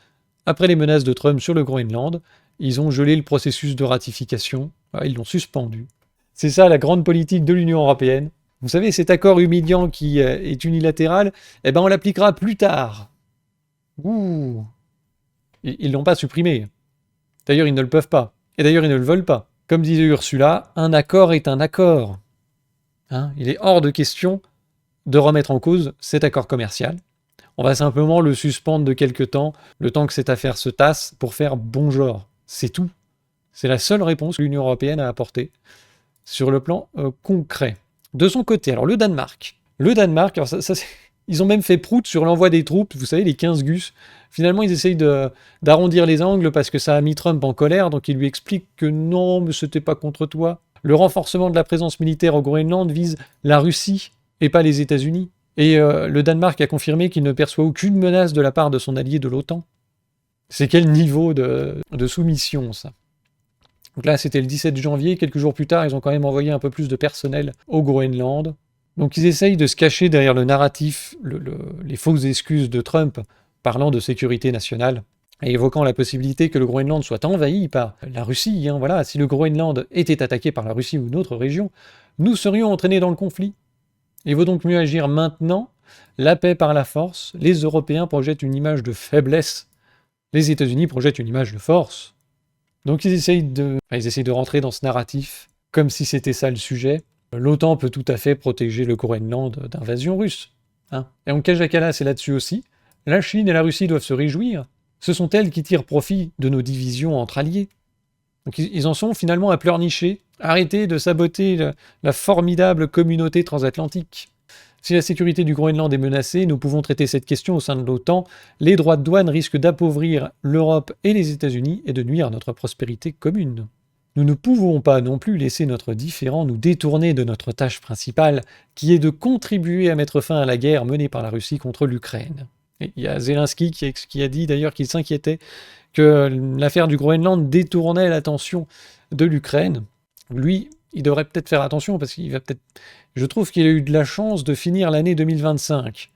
Après les menaces de Trump sur le Groenland, ils ont gelé le processus de ratification. Ils l'ont suspendu. C'est ça la grande politique de l'Union européenne. Vous savez, cet accord humiliant qui est unilatéral, eh ben on l'appliquera plus tard. Ouh. Ils l'ont pas supprimé. D'ailleurs, ils ne le peuvent pas. Et d'ailleurs, ils ne le veulent pas. Comme disait Ursula, un accord est un accord. Il est hors de question de remettre en cause cet accord commercial. On va simplement le suspendre de quelque temps, le temps que cette affaire se tasse, pour faire bon genre. C'est tout. C'est la seule réponse que l'Union européenne a apportée sur le plan concret. De son côté, alors le Danemark, alors ils ont même fait prout sur l'envoi des troupes, vous savez, les 15 Gus. Finalement, ils essayent d'arrondir les angles parce que ça a mis Trump en colère, donc ils lui expliquent que non, mais c'était pas contre toi. Le renforcement de la présence militaire au Groenland vise la Russie et pas les États-Unis. Et le Danemark a confirmé qu'il ne perçoit aucune menace de la part de son allié de l'OTAN. C'est quel niveau de soumission, ça? Donc là, c'était le 17 janvier. Quelques jours plus tard, ils ont quand même envoyé un peu plus de personnel au Groenland. Donc ils essayent de se cacher derrière le narratif, les fausses excuses de Trump parlant de sécurité nationale et évoquant la possibilité que le Groenland soit envahi par la Russie. Voilà, si le Groenland était attaqué par la Russie ou une autre région, nous serions entraînés dans le conflit. Il vaut donc mieux agir maintenant, la paix par la force. Les Européens projettent une image de faiblesse, les États-Unis projettent une image de force. Donc ils essayent de rentrer dans ce narratif comme si c'était ça le sujet. L'OTAN peut tout à fait protéger le Groenland d'invasion russe. Et en Kajakala, c'est là-dessus aussi. La Chine et la Russie doivent se réjouir. Ce sont elles qui tirent profit de nos divisions entre alliés. Donc ils en sont finalement à pleurnicher. Arrêtez de saboter la formidable communauté transatlantique. Si la sécurité du Groenland est menacée, nous pouvons traiter cette question au sein de l'OTAN. Les droits de douane risquent d'appauvrir l'Europe et les États-Unis et de nuire à notre prospérité commune. Nous ne pouvons pas non plus laisser notre différend nous détourner de notre tâche principale, qui est de contribuer à mettre fin à la guerre menée par la Russie contre l'Ukraine. Et il y a Zelensky qui a dit d'ailleurs qu'il s'inquiétait que l'affaire du Groenland détournait l'attention de l'Ukraine. Lui, il devrait peut-être faire attention parce qu'il va peut-être... Je trouve qu'il a eu de la chance de finir l'année 2025.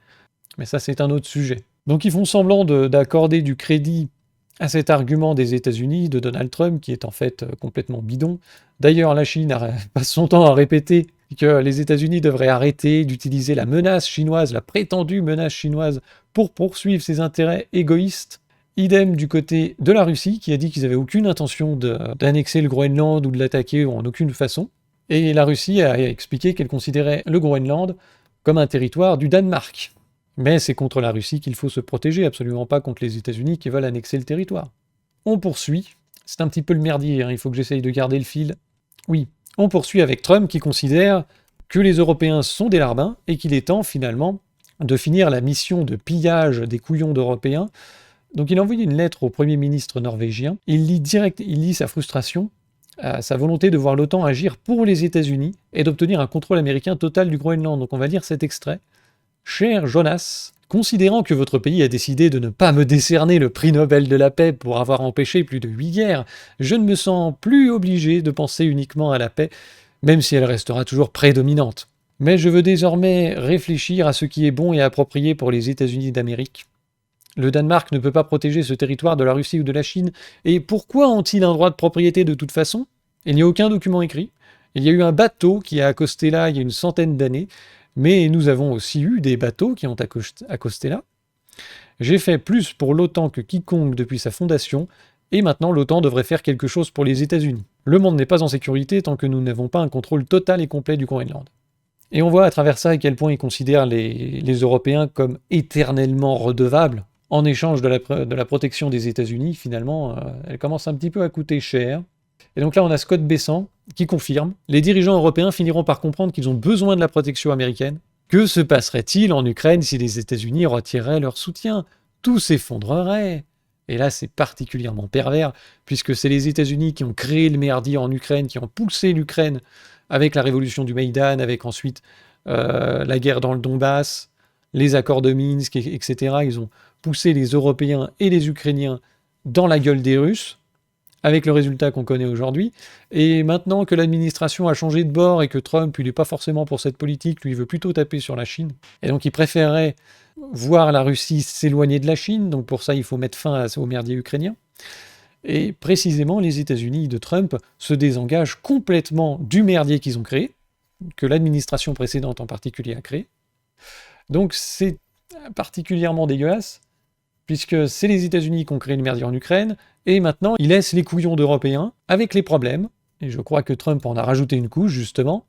Mais ça, c'est un autre sujet. Donc ils font semblant d'accorder du crédit à cet argument des États-Unis, de Donald Trump, qui est en fait complètement bidon. D'ailleurs, la Chine passe son temps à répéter que les États-Unis devraient arrêter d'utiliser la menace chinoise, la prétendue menace chinoise, pour poursuivre ses intérêts égoïstes. Idem du côté de la Russie, qui a dit qu'ils n'avaient aucune intention d'annexer le Groenland ou de l'attaquer en aucune façon. Et la Russie a expliqué qu'elle considérait le Groenland comme un territoire du Danemark. Mais c'est contre la Russie qu'il faut se protéger, absolument pas contre les États-Unis qui veulent annexer le territoire. On poursuit. C'est un petit peu le merdier, il faut que j'essaye de garder le fil. Oui, on poursuit avec Trump qui considère que les Européens sont des larbins et qu'il est temps finalement de finir la mission de pillage des couillons d'Européens. Donc il a envoyé une lettre au Premier ministre norvégien. Il lit sa frustration, sa volonté de voir l'OTAN agir pour les États-Unis et d'obtenir un contrôle américain total du Groenland. Donc on va lire cet extrait. Cher Jonas, considérant que votre pays a décidé de ne pas me décerner le prix Nobel de la paix pour avoir empêché plus de 8 guerres, je ne me sens plus obligé de penser uniquement à la paix, même si elle restera toujours prédominante. Mais je veux désormais réfléchir à ce qui est bon et approprié pour les États-Unis d'Amérique. Le Danemark ne peut pas protéger ce territoire de la Russie ou de la Chine, et pourquoi ont-ils un droit de propriété de toute façon? Il n'y a aucun document écrit. Il y a eu un bateau qui a accosté là il y a une centaine d'années, mais nous avons aussi eu des bateaux qui ont accosté là. J'ai fait plus pour l'OTAN que quiconque depuis sa fondation, et maintenant l'OTAN devrait faire quelque chose pour les États-Unis. Le monde n'est pas en sécurité tant que nous n'avons pas un contrôle total et complet du Groenland. Et on voit à travers ça à quel point ils considèrent les Européens comme éternellement redevables. En échange de la protection des États-Unis, finalement, elle commence un petit peu à coûter cher. Et donc là, on a Scott Bessant qui confirme « Les dirigeants européens finiront par comprendre qu'ils ont besoin de la protection américaine. Que se passerait-il en Ukraine si les États-Unis retireraient leur soutien? Tout s'effondrerait !» Et là, c'est particulièrement pervers, puisque c'est les États-Unis qui ont créé le merdier en Ukraine, qui ont poussé l'Ukraine avec la révolution du Maïdan, avec ensuite la guerre dans le Donbass, les accords de Minsk, etc. Ils ont poussé les Européens et les Ukrainiens dans la gueule des Russes, avec le résultat qu'on connaît aujourd'hui. Et maintenant que l'administration a changé de bord et que Trump, il n'est pas forcément pour cette politique, lui, il veut plutôt taper sur la Chine. Et donc, il préférerait voir la Russie s'éloigner de la Chine. Donc, pour ça, il faut mettre fin au merdier ukrainien. Et précisément, les États-Unis de Trump se désengagent complètement du merdier qu'ils ont créé, que l'administration précédente en particulier a créé. Donc, c'est particulièrement dégueulasse, puisque c'est les États-Unis qui ont créé le merdier en Ukraine, et maintenant, ils laissent les couillons d'Européens avec les problèmes, et je crois que Trump en a rajouté une couche, justement.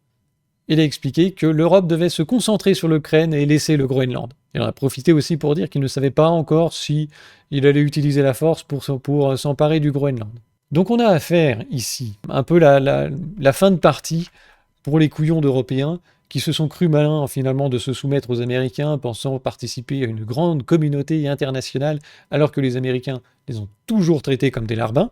Il a expliqué que l'Europe devait se concentrer sur l'Ukraine et laisser le Groenland. Il en a profité aussi pour dire qu'il ne savait pas encore si il allait utiliser la force pour s'emparer du Groenland. Donc on a affaire ici, un peu la fin de partie pour les couillons d'Européens, qui se sont crus malins finalement de se soumettre aux Américains, pensant participer à une grande communauté internationale, alors que les Américains les ont toujours traités comme des larbins.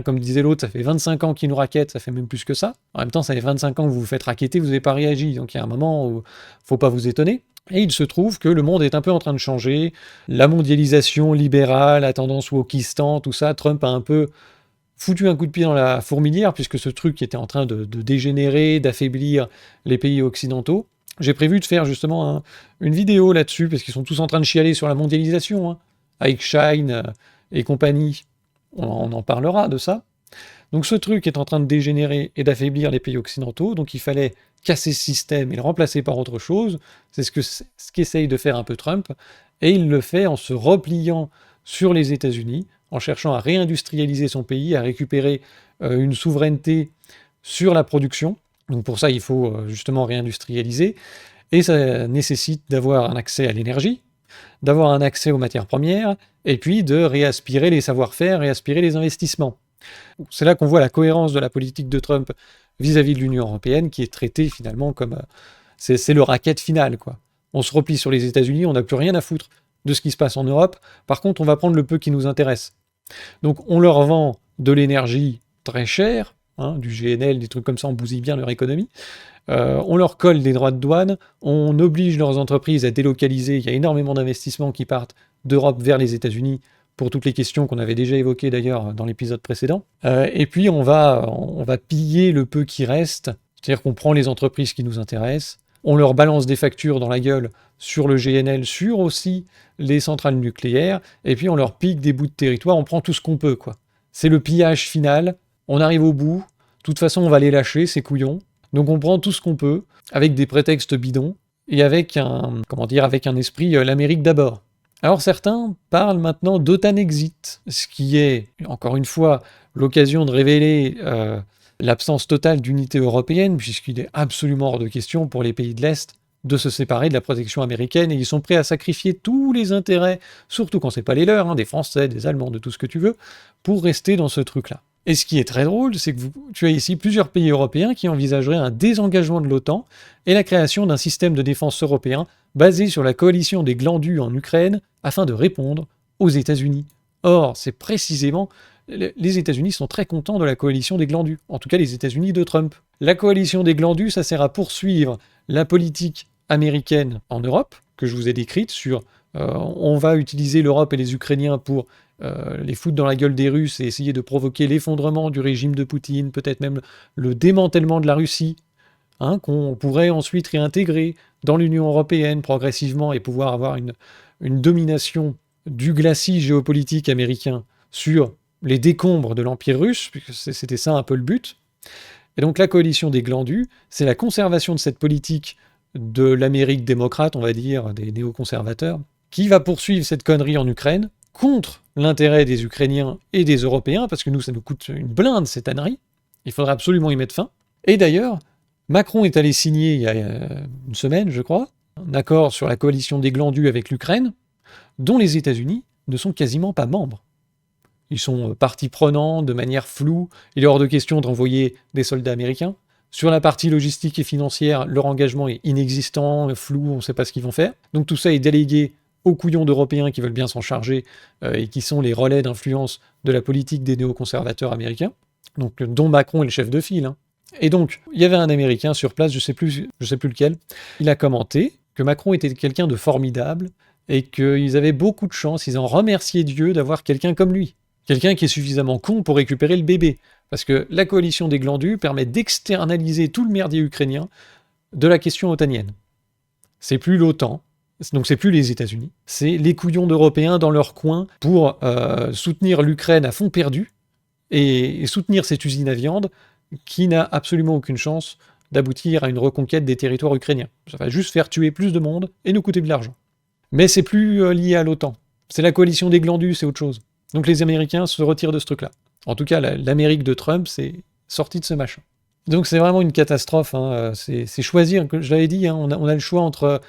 Comme disait l'autre, ça fait 25 ans qu'ils nous raquettent, ça fait même plus que ça. En même temps, ça fait 25 ans que vous vous faites raqueter, vous n'avez pas réagi, donc il y a un moment où faut pas vous étonner. Et il se trouve que le monde est un peu en train de changer, la mondialisation libérale, la tendance wokistan, tout ça, Trump a un peu foutu un coup de pied dans la fourmilière, puisque ce truc était en train de dégénérer, d'affaiblir les pays occidentaux. J'ai prévu de faire justement une vidéo là-dessus, parce qu'ils sont tous en train de chialer sur la mondialisation, hein, avec Shine et compagnie. On en parlera de ça. Donc ce truc est en train de dégénérer et d'affaiblir les pays occidentaux, donc il fallait casser ce système et le remplacer par autre chose. C'est ce qu'essaye de faire un peu Trump, et il le fait en se repliant sur les États-Unis, en cherchant à réindustrialiser son pays, à récupérer une souveraineté sur la production. Donc pour ça, il faut justement réindustrialiser, et ça nécessite d'avoir un accès à l'énergie, d'avoir un accès aux matières premières, et puis de réaspirer les savoir-faire, réaspirer les investissements. C'est là qu'on voit la cohérence de la politique de Trump vis-à-vis de l'Union européenne, qui est traitée finalement comme... c'est le racket final, quoi. On se replie sur les États-Unis, on n'a plus rien à foutre de ce qui se passe en Europe. Par contre, on va prendre le peu qui nous intéresse. Donc on leur vend de l'énergie très chère, hein, du GNL, des trucs comme ça, on bousille bien leur économie. On leur colle des droits de douane, on oblige leurs entreprises à délocaliser. Il y a énormément d'investissements qui partent d'Europe vers les États-Unis, pour toutes les questions qu'on avait déjà évoquées d'ailleurs dans l'épisode précédent. Et puis on va piller le peu qui reste, c'est-à-dire qu'on prend les entreprises qui nous intéressent, on leur balance des factures dans la gueule sur le GNL, sur aussi les centrales nucléaires, et puis on leur pique des bouts de territoire, on prend tout ce qu'on peut, quoi. C'est le pillage final, on arrive au bout, de toute façon on va les lâcher, ces couillons, donc on prend tout ce qu'on peut, avec des prétextes bidons, et avec avec un esprit l'Amérique d'abord. Alors certains parlent maintenant d'OTAN-exit, ce qui est, encore une fois, l'occasion de révéler l'absence totale d'unité européenne, puisqu'il est absolument hors de question pour les pays de l'Est de se séparer de la protection américaine, et ils sont prêts à sacrifier tous les intérêts, surtout quand c'est pas les leurs, hein, des Français, des Allemands, de tout ce que tu veux, pour rester dans ce truc-là. Et ce qui est très drôle, c'est que tu as ici plusieurs pays européens qui envisageraient un désengagement de l'OTAN et la création d'un système de défense européen basé sur la coalition des glandus en Ukraine afin de répondre aux États-Unis. Or, c'est précisément... Les États-Unis sont très contents de la coalition des glandus, en tout cas les États-Unis de Trump. La coalition des glandus, ça sert à poursuivre la politique américaine en Europe, que je vous ai décrite sur on va utiliser l'Europe et les Ukrainiens pour les foutre dans la gueule des Russes et essayer de provoquer l'effondrement du régime de Poutine, peut-être même le démantèlement de la Russie, hein, qu'on pourrait ensuite réintégrer dans l'Union européenne progressivement et pouvoir avoir une domination du glacis géopolitique américain sur les décombres de l'Empire russe, puisque c'était ça un peu le but. Et donc la coalition des glandus, c'est la conservation de cette politique de l'Amérique démocrate, on va dire, des néoconservateurs, qui va poursuivre cette connerie en Ukraine, contre l'intérêt des Ukrainiens et des Européens, parce que nous, ça nous coûte une blinde, cette ânerie. Il faudrait absolument y mettre fin. Et d'ailleurs, Macron est allé signer, il y a une semaine, je crois, un accord sur la coalition des glandus avec l'Ukraine, dont les États-Unis ne sont quasiment pas membres. Ils sont partie prenante de manière floue, il est hors de question de renvoyer des soldats américains. Sur la partie logistique et financière, leur engagement est inexistant, flou, on ne sait pas ce qu'ils vont faire. Donc tout ça est délégué aux couillons d'Européens qui veulent bien s'en charger et qui sont les relais d'influence de la politique des néoconservateurs américains, donc dont Macron est le chef de file. Hein. Et donc, il y avait un Américain sur place, je sais plus lequel, il a commenté que Macron était quelqu'un de formidable et qu'ils avaient beaucoup de chance, ils en remerciaient Dieu d'avoir quelqu'un comme lui. Quelqu'un qui est suffisamment con pour récupérer le bébé. Parce que la coalition des glandus permet d'externaliser tout le merdier ukrainien de la question otanienne. C'est plus l'OTAN, donc c'est plus les États-Unis, c'est les couillons d'Européens dans leur coin pour soutenir l'Ukraine à fond perdu et soutenir cette usine à viande qui n'a absolument aucune chance d'aboutir à une reconquête des territoires ukrainiens. Ça va juste faire tuer plus de monde et nous coûter de l'argent. Mais c'est plus lié à l'OTAN. C'est la coalition des glandus, c'est autre chose. Donc les Américains se retirent de ce truc-là. En tout cas, l'Amérique de Trump, c'est sorti de ce machin. Donc c'est vraiment une catastrophe. Hein. C'est choisir, je l'avais dit, hein, on a le choix entre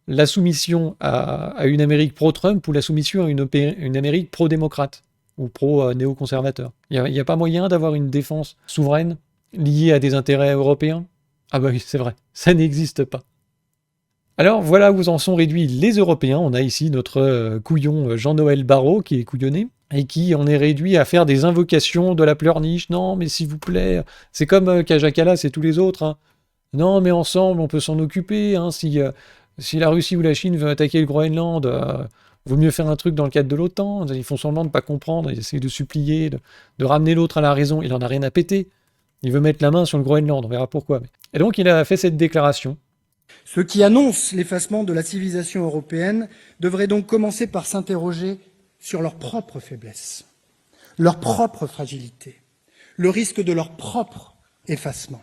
la soumission à une Amérique pro-Trump ou la soumission à une Amérique pro-démocrate ou pro-néoconservateur. Il n'y a pas moyen d'avoir une défense souveraine liée à des intérêts européens? Ah bah oui, c'est vrai, ça n'existe pas. Alors voilà où en sont réduits les Européens. On a ici notre couillon Jean-Noël Barrot qui est couillonné et qui en est réduit à faire des invocations de la pleurniche. Non, mais s'il vous plaît, c'est comme Kaja Kallas et tous les autres. Hein. Non, mais ensemble, on peut s'en occuper. Hein, si la Russie ou la Chine veut attaquer le Groenland, Vaut mieux faire un truc dans le cadre de l'OTAN. Ils font semblant de ne pas comprendre, ils essayent de supplier, de ramener l'autre à la raison. Il en a rien à péter. Il veut mettre la main sur le Groenland, on verra pourquoi. Et donc il a fait cette déclaration. Ceux qui annoncent l'effacement de la civilisation européenne devraient donc commencer par s'interroger sur leurs propres faiblesses, leur propre fragilité, le risque de leur propre effacement.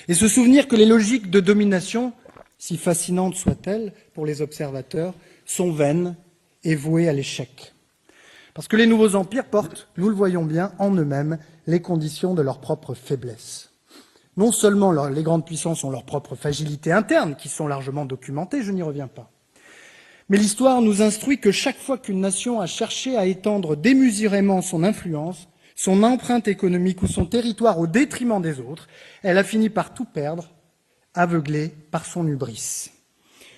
Et se souvenir que les logiques de domination, si fascinantes soient-elles pour les observateurs, sont vaines et vouées à l'échec. Parce que les nouveaux empires portent, nous le voyons bien, en eux-mêmes les conditions de leur propre faiblesse. Non seulement les grandes puissances ont leurs propres fragilités internes, qui sont largement documentées, je n'y reviens pas, mais l'histoire nous instruit que chaque fois qu'une nation a cherché à étendre démesurément son influence, son empreinte économique ou son territoire au détriment des autres, elle a fini par tout perdre, aveuglée par son hubris.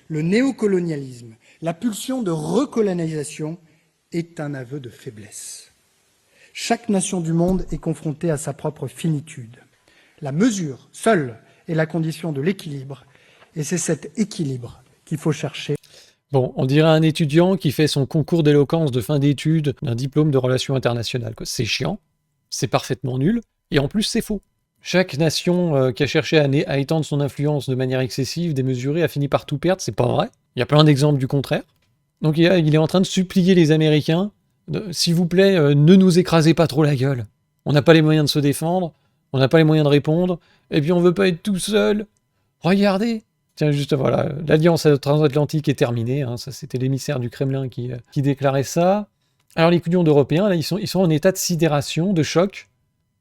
Le néocolonialisme, la pulsion de recolonisation, est un aveu de faiblesse. Chaque nation du monde est confrontée à sa propre finitude. La mesure, seule, est la condition de l'équilibre, et c'est cet équilibre qu'il faut chercher. Bon, on dirait un étudiant qui fait son concours d'éloquence de fin d'études d'un diplôme de relations internationales. C'est chiant, c'est parfaitement nul, et en plus c'est faux. Chaque nation qui a cherché à étendre son influence de manière excessive, démesurée, a fini par tout perdre, c'est pas vrai. Il y a plein d'exemples du contraire. Donc il est en train de supplier les Américains, s'il vous plaît, ne nous écrasez pas trop la gueule. On n'a pas les moyens de se défendre, on n'a pas les moyens de répondre, et puis on veut pas être tout seul. Regardez. Tiens, juste voilà, l'alliance transatlantique est terminée, hein, ça c'était l'émissaire du Kremlin qui déclarait ça. Alors les couillons d'Européens, là, ils sont en état de sidération, de choc.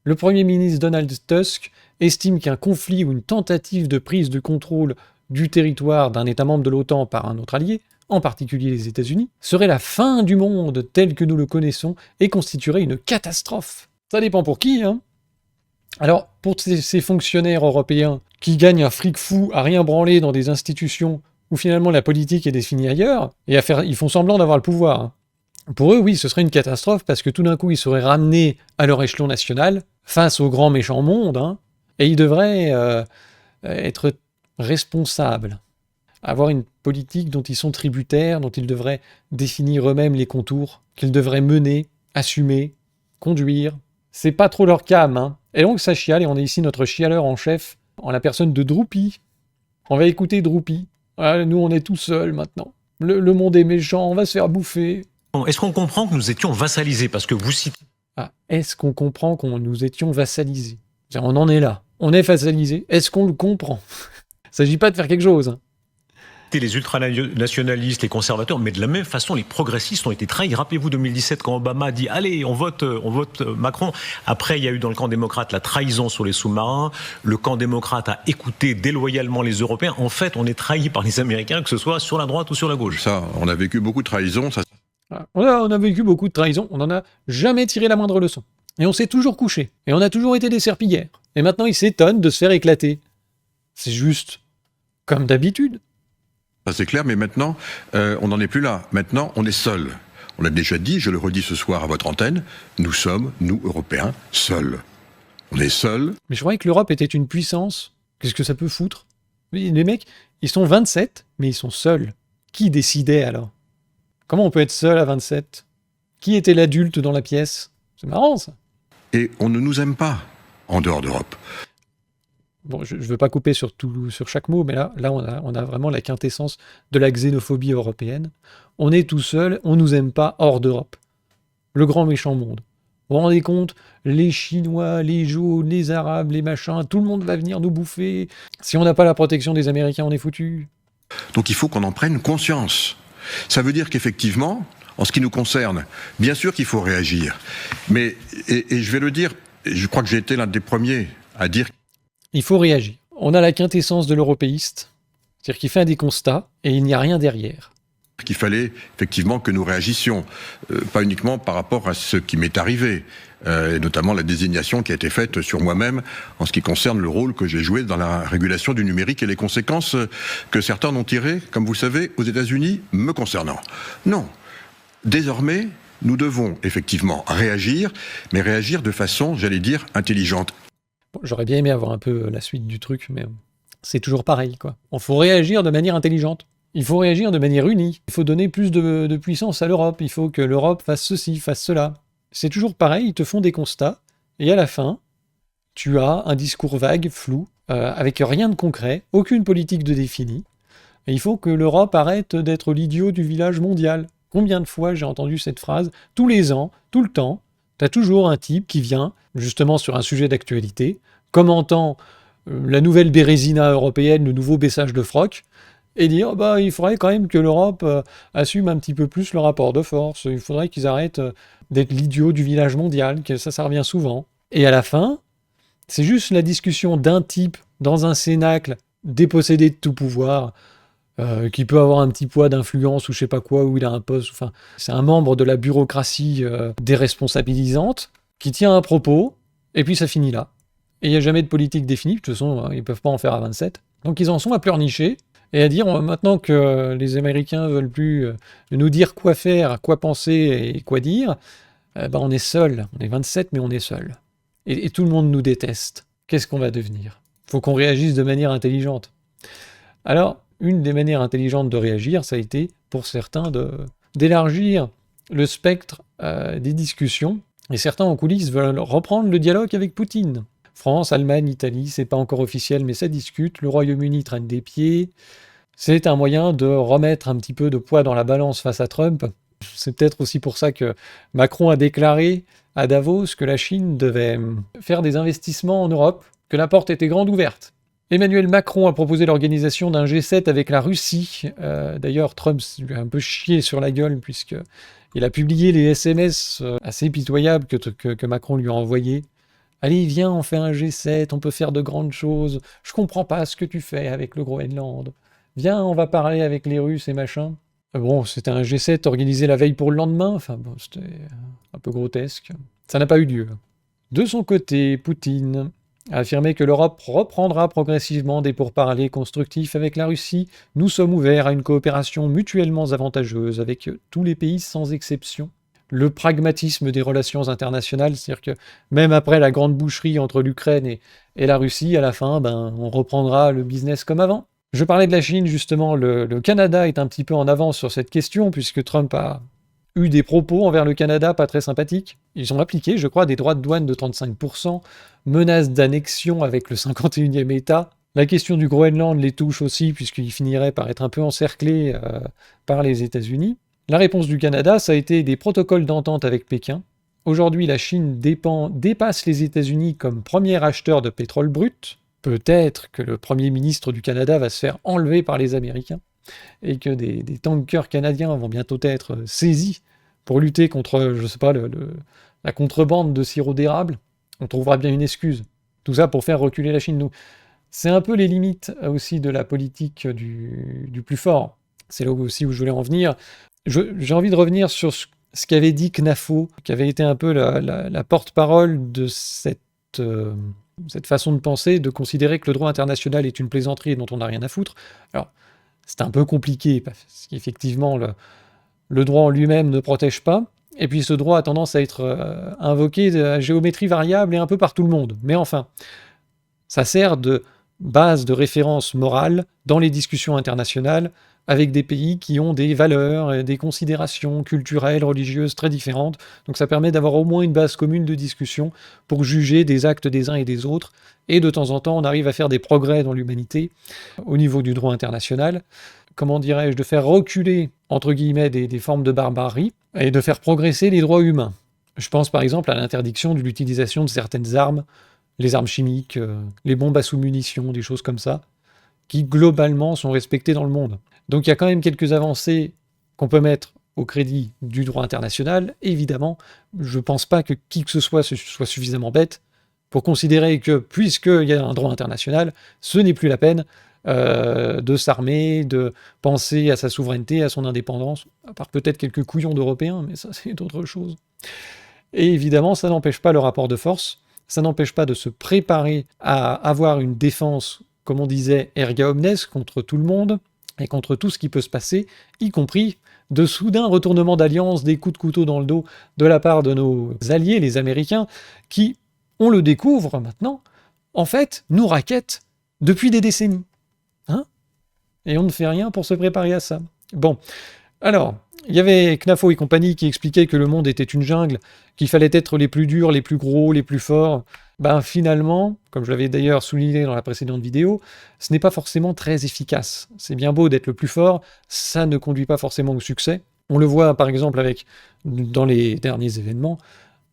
Le Premier ministre Donald Tusk estime qu'un conflit ou une tentative de prise de contrôle du territoire d'un État membre de l'OTAN par un autre allié, en particulier les États-Unis, serait la fin du monde tel que nous le connaissons et constituerait une catastrophe. Ça dépend pour qui, hein. Alors, pour ces fonctionnaires européens qui gagnent un fric fou à rien branler dans des institutions où finalement la politique est définie ailleurs, et ils font semblant d'avoir le pouvoir, hein. Pour eux, oui, ce serait une catastrophe parce que tout d'un coup, ils seraient ramenés à leur échelon national face au grand méchant monde, hein, et ils devraient être responsables, avoir une politique dont ils sont tributaires, dont ils devraient définir eux-mêmes les contours, qu'ils devraient mener, assumer, conduire. C'est pas trop leur cam, hein. Et donc ça chiale, et on a ici notre chialeur en chef, en la personne de Droupi. On va écouter Droupi. Ah, nous, on est tout seuls maintenant. Le monde est méchant, on va se faire bouffer. Est-ce qu'on comprend que nous étions vassalisés? Parce que vous citez... Ah, est-ce qu'on comprend que nous étions vassalisés? On en est là. On est vassalisés. Est-ce qu'on le comprend? Il ne s'agit pas de faire quelque chose, hein. Les ultranationalistes, les conservateurs, mais de la même façon, les progressistes ont été trahis. Rappelez-vous 2017, quand Obama a dit « Allez, on vote Macron ». Après, il y a eu dans le camp démocrate la trahison sur les sous-marins. Le camp démocrate a écouté déloyalement les Européens. En fait, on est trahi par les Américains, que ce soit sur la droite ou sur la gauche. Ça, on a vécu beaucoup de trahison. Ça... On a vécu beaucoup de trahison. On n'en a jamais tiré la moindre leçon. Et on s'est toujours couché. Et on a toujours été des serpillères. Et maintenant, ils s'étonnent de se faire éclater. C'est juste comme d'habitude. Ça c'est clair, mais maintenant, on n'en est plus là. Maintenant, on est seuls. On l'a déjà dit, je le redis ce soir à votre antenne, nous sommes, nous, Européens, seuls. On est seuls. Mais je croyais que l'Europe était une puissance. Qu'est-ce que ça peut foutre? Les mecs, ils sont 27, mais ils sont seuls. Qui décidait alors? Comment on peut être seul à 27? Qui était l'adulte dans la pièce? C'est marrant, ça. Et on ne nous aime pas en dehors d'Europe. Bon, je ne veux pas couper sur chaque mot, mais là on a vraiment la quintessence de la xénophobie européenne. On est tout seul, on nous aime pas hors d'Europe. Le grand méchant monde. Vous vous rendez compte? Les Chinois, les jaunes, les Arabes, les machins, tout le monde va venir nous bouffer. Si on n'a pas la protection des Américains, on est foutu. Donc il faut qu'on en prenne conscience. Ça veut dire qu'effectivement, en ce qui nous concerne, bien sûr qu'il faut réagir. Mais, et je vais le dire, je crois que j'ai été l'un des premiers à dire... Il faut réagir. On a la quintessence de l'européiste, c'est-à-dire qu'il fait des constats et il n'y a rien derrière. Qu'il fallait effectivement que nous réagissions, pas uniquement par rapport à ce qui m'est arrivé, et notamment la désignation qui a été faite sur moi-même en ce qui concerne le rôle que j'ai joué dans la régulation du numérique et les conséquences que certains en ont tirées, comme vous le savez, aux États-Unis, me concernant. Non. Désormais, nous devons effectivement réagir, mais réagir de façon, j'allais dire, intelligente. J'aurais bien aimé avoir un peu la suite du truc, mais c'est toujours pareil, quoi. Il faut réagir de manière intelligente. Il faut réagir de manière unie. Il faut donner plus de puissance à l'Europe. Il faut que l'Europe fasse ceci, fasse cela. C'est toujours pareil, ils te font des constats, et à la fin, tu as un discours vague, flou, avec rien de concret, aucune politique de définie. Et il faut que l'Europe arrête d'être l'idiot du village mondial. Combien de fois j'ai entendu cette phrase? Tous les ans, tout le temps, t'as toujours un type qui vient, justement sur un sujet d'actualité, commentant la nouvelle Bérésina européenne, le nouveau baissage de froc, et dire bah il faudrait quand même que l'Europe assume un petit peu plus le rapport de force, il faudrait qu'ils arrêtent d'être l'idiot du village mondial, que ça revient souvent. Et à la fin, c'est juste la discussion d'un type dans un cénacle dépossédé de tout pouvoir, qui peut avoir un petit poids d'influence ou je sais pas quoi, où il a un poste, enfin, c'est un membre de la bureaucratie déresponsabilisante, qui tient un propos, et puis ça finit là. Et il n'y a jamais de politique définie, de toute façon, ils peuvent pas en faire à 27. Donc ils en sont à pleurnicher, et à dire, maintenant que les Américains veulent plus nous dire quoi faire, quoi penser et quoi dire, on est seuls. On est 27, mais on est seuls. Et tout le monde nous déteste. Qu'est-ce qu'on va devenir? Faut qu'on réagisse de manière intelligente. Alors, une des manières intelligentes de réagir, ça a été, pour certains, d'élargir le spectre des discussions. Et certains, en coulisses, veulent reprendre le dialogue avec Poutine. France, Allemagne, Italie, c'est pas encore officiel, mais ça discute. Le Royaume-Uni traîne des pieds. C'est un moyen de remettre un petit peu de poids dans la balance face à Trump. C'est peut-être aussi pour ça que Macron a déclaré à Davos que la Chine devait faire des investissements en Europe, que la porte était grande ouverte. Emmanuel Macron a proposé l'organisation d'un G7 avec la Russie. D'ailleurs, Trump lui a un peu chié sur la gueule puisqu'il a publié les SMS assez pitoyables que Macron lui a envoyés. Allez, viens, on fait un G7, on peut faire de grandes choses. Je comprends pas ce que tu fais avec le Groenland. Viens, on va parler avec les Russes et machin. Bon, c'était un G7 organisé la veille pour le lendemain. Enfin bon, c'était un peu grotesque. Ça n'a pas eu lieu. De son côté, Poutine a affirmé que l'Europe reprendra progressivement des pourparlers constructifs avec la Russie. Nous sommes ouverts à une coopération mutuellement avantageuse avec tous les pays sans exception. Le pragmatisme des relations internationales, c'est-à-dire que même après la grande boucherie entre l'Ukraine et la Russie, à la fin, on reprendra le business comme avant. Je parlais de la Chine, justement, le Canada est un petit peu en avance sur cette question, puisque Trump a eu des propos envers le Canada pas très sympathiques. Ils ont appliqué, je crois, des droits de douane de 35%, menace d'annexion avec le 51e État. La question du Groenland les touche aussi, puisqu'il finirait par être un peu encerclé par les États-Unis. La réponse du Canada, ça a été des protocoles d'entente avec Pékin. Aujourd'hui, la Chine dépasse les États-Unis comme premier acheteur de pétrole brut. Peut-être que le Premier ministre du Canada va se faire enlever par les Américains et que des tankers canadiens vont bientôt être saisis pour lutter contre, je sais pas, la contrebande de sirop d'érable. On trouvera bien une excuse. Tout ça pour faire reculer la Chine. C'est un peu les limites aussi de la politique du plus fort. C'est là aussi où je voulais en venir. J'ai envie de revenir sur ce qu'avait dit CNAFO, qui avait été un peu la porte-parole de cette façon de penser, de considérer que le droit international est une plaisanterie et dont on n'a rien à foutre. Alors, c'est un peu compliqué, parce qu'effectivement, le droit en lui-même ne protège pas, et puis ce droit a tendance à être invoqué à géométrie variable et un peu par tout le monde. Mais enfin, ça sert de base de référence morale dans les discussions internationales, avec des pays qui ont des valeurs et des considérations culturelles, religieuses très différentes. Donc ça permet d'avoir au moins une base commune de discussion pour juger des actes des uns et des autres. Et de temps en temps, on arrive à faire des progrès dans l'humanité au niveau du droit international. Comment dirais-je, de faire reculer, entre guillemets, des formes de barbarie et de faire progresser les droits humains. Je pense par exemple à l'interdiction de l'utilisation de certaines armes, les armes chimiques, les bombes à sous-munitions, des choses comme ça, qui globalement sont respectées dans le monde. Donc il y a quand même quelques avancées qu'on peut mettre au crédit du droit international. Évidemment, je ne pense pas que qui que ce soit suffisamment bête pour considérer que, puisqu'il y a un droit international, ce n'est plus la peine de s'armer, de penser à sa souveraineté, à son indépendance, à part peut-être quelques couillons d'Européens, mais ça c'est autre chose. Et évidemment, ça n'empêche pas le rapport de force, ça n'empêche pas de se préparer à avoir une défense, comme on disait, erga omnes, contre tout le monde, et contre tout ce qui peut se passer, y compris de soudains retournements d'alliance, des coups de couteau dans le dos de la part de nos alliés, les Américains, qui, on le découvre maintenant, en fait, nous raquettent depuis des décennies. Hein ? Et on ne fait rien pour se préparer à ça. Bon, alors, il y avait Knafo et compagnie qui expliquaient que le monde était une jungle, qu'il fallait être les plus durs, les plus gros, les plus forts. Ben finalement, comme je l'avais d'ailleurs souligné dans la précédente vidéo, ce n'est pas forcément très efficace. C'est bien beau d'être le plus fort, ça ne conduit pas forcément au succès. On le voit par exemple dans les derniers événements,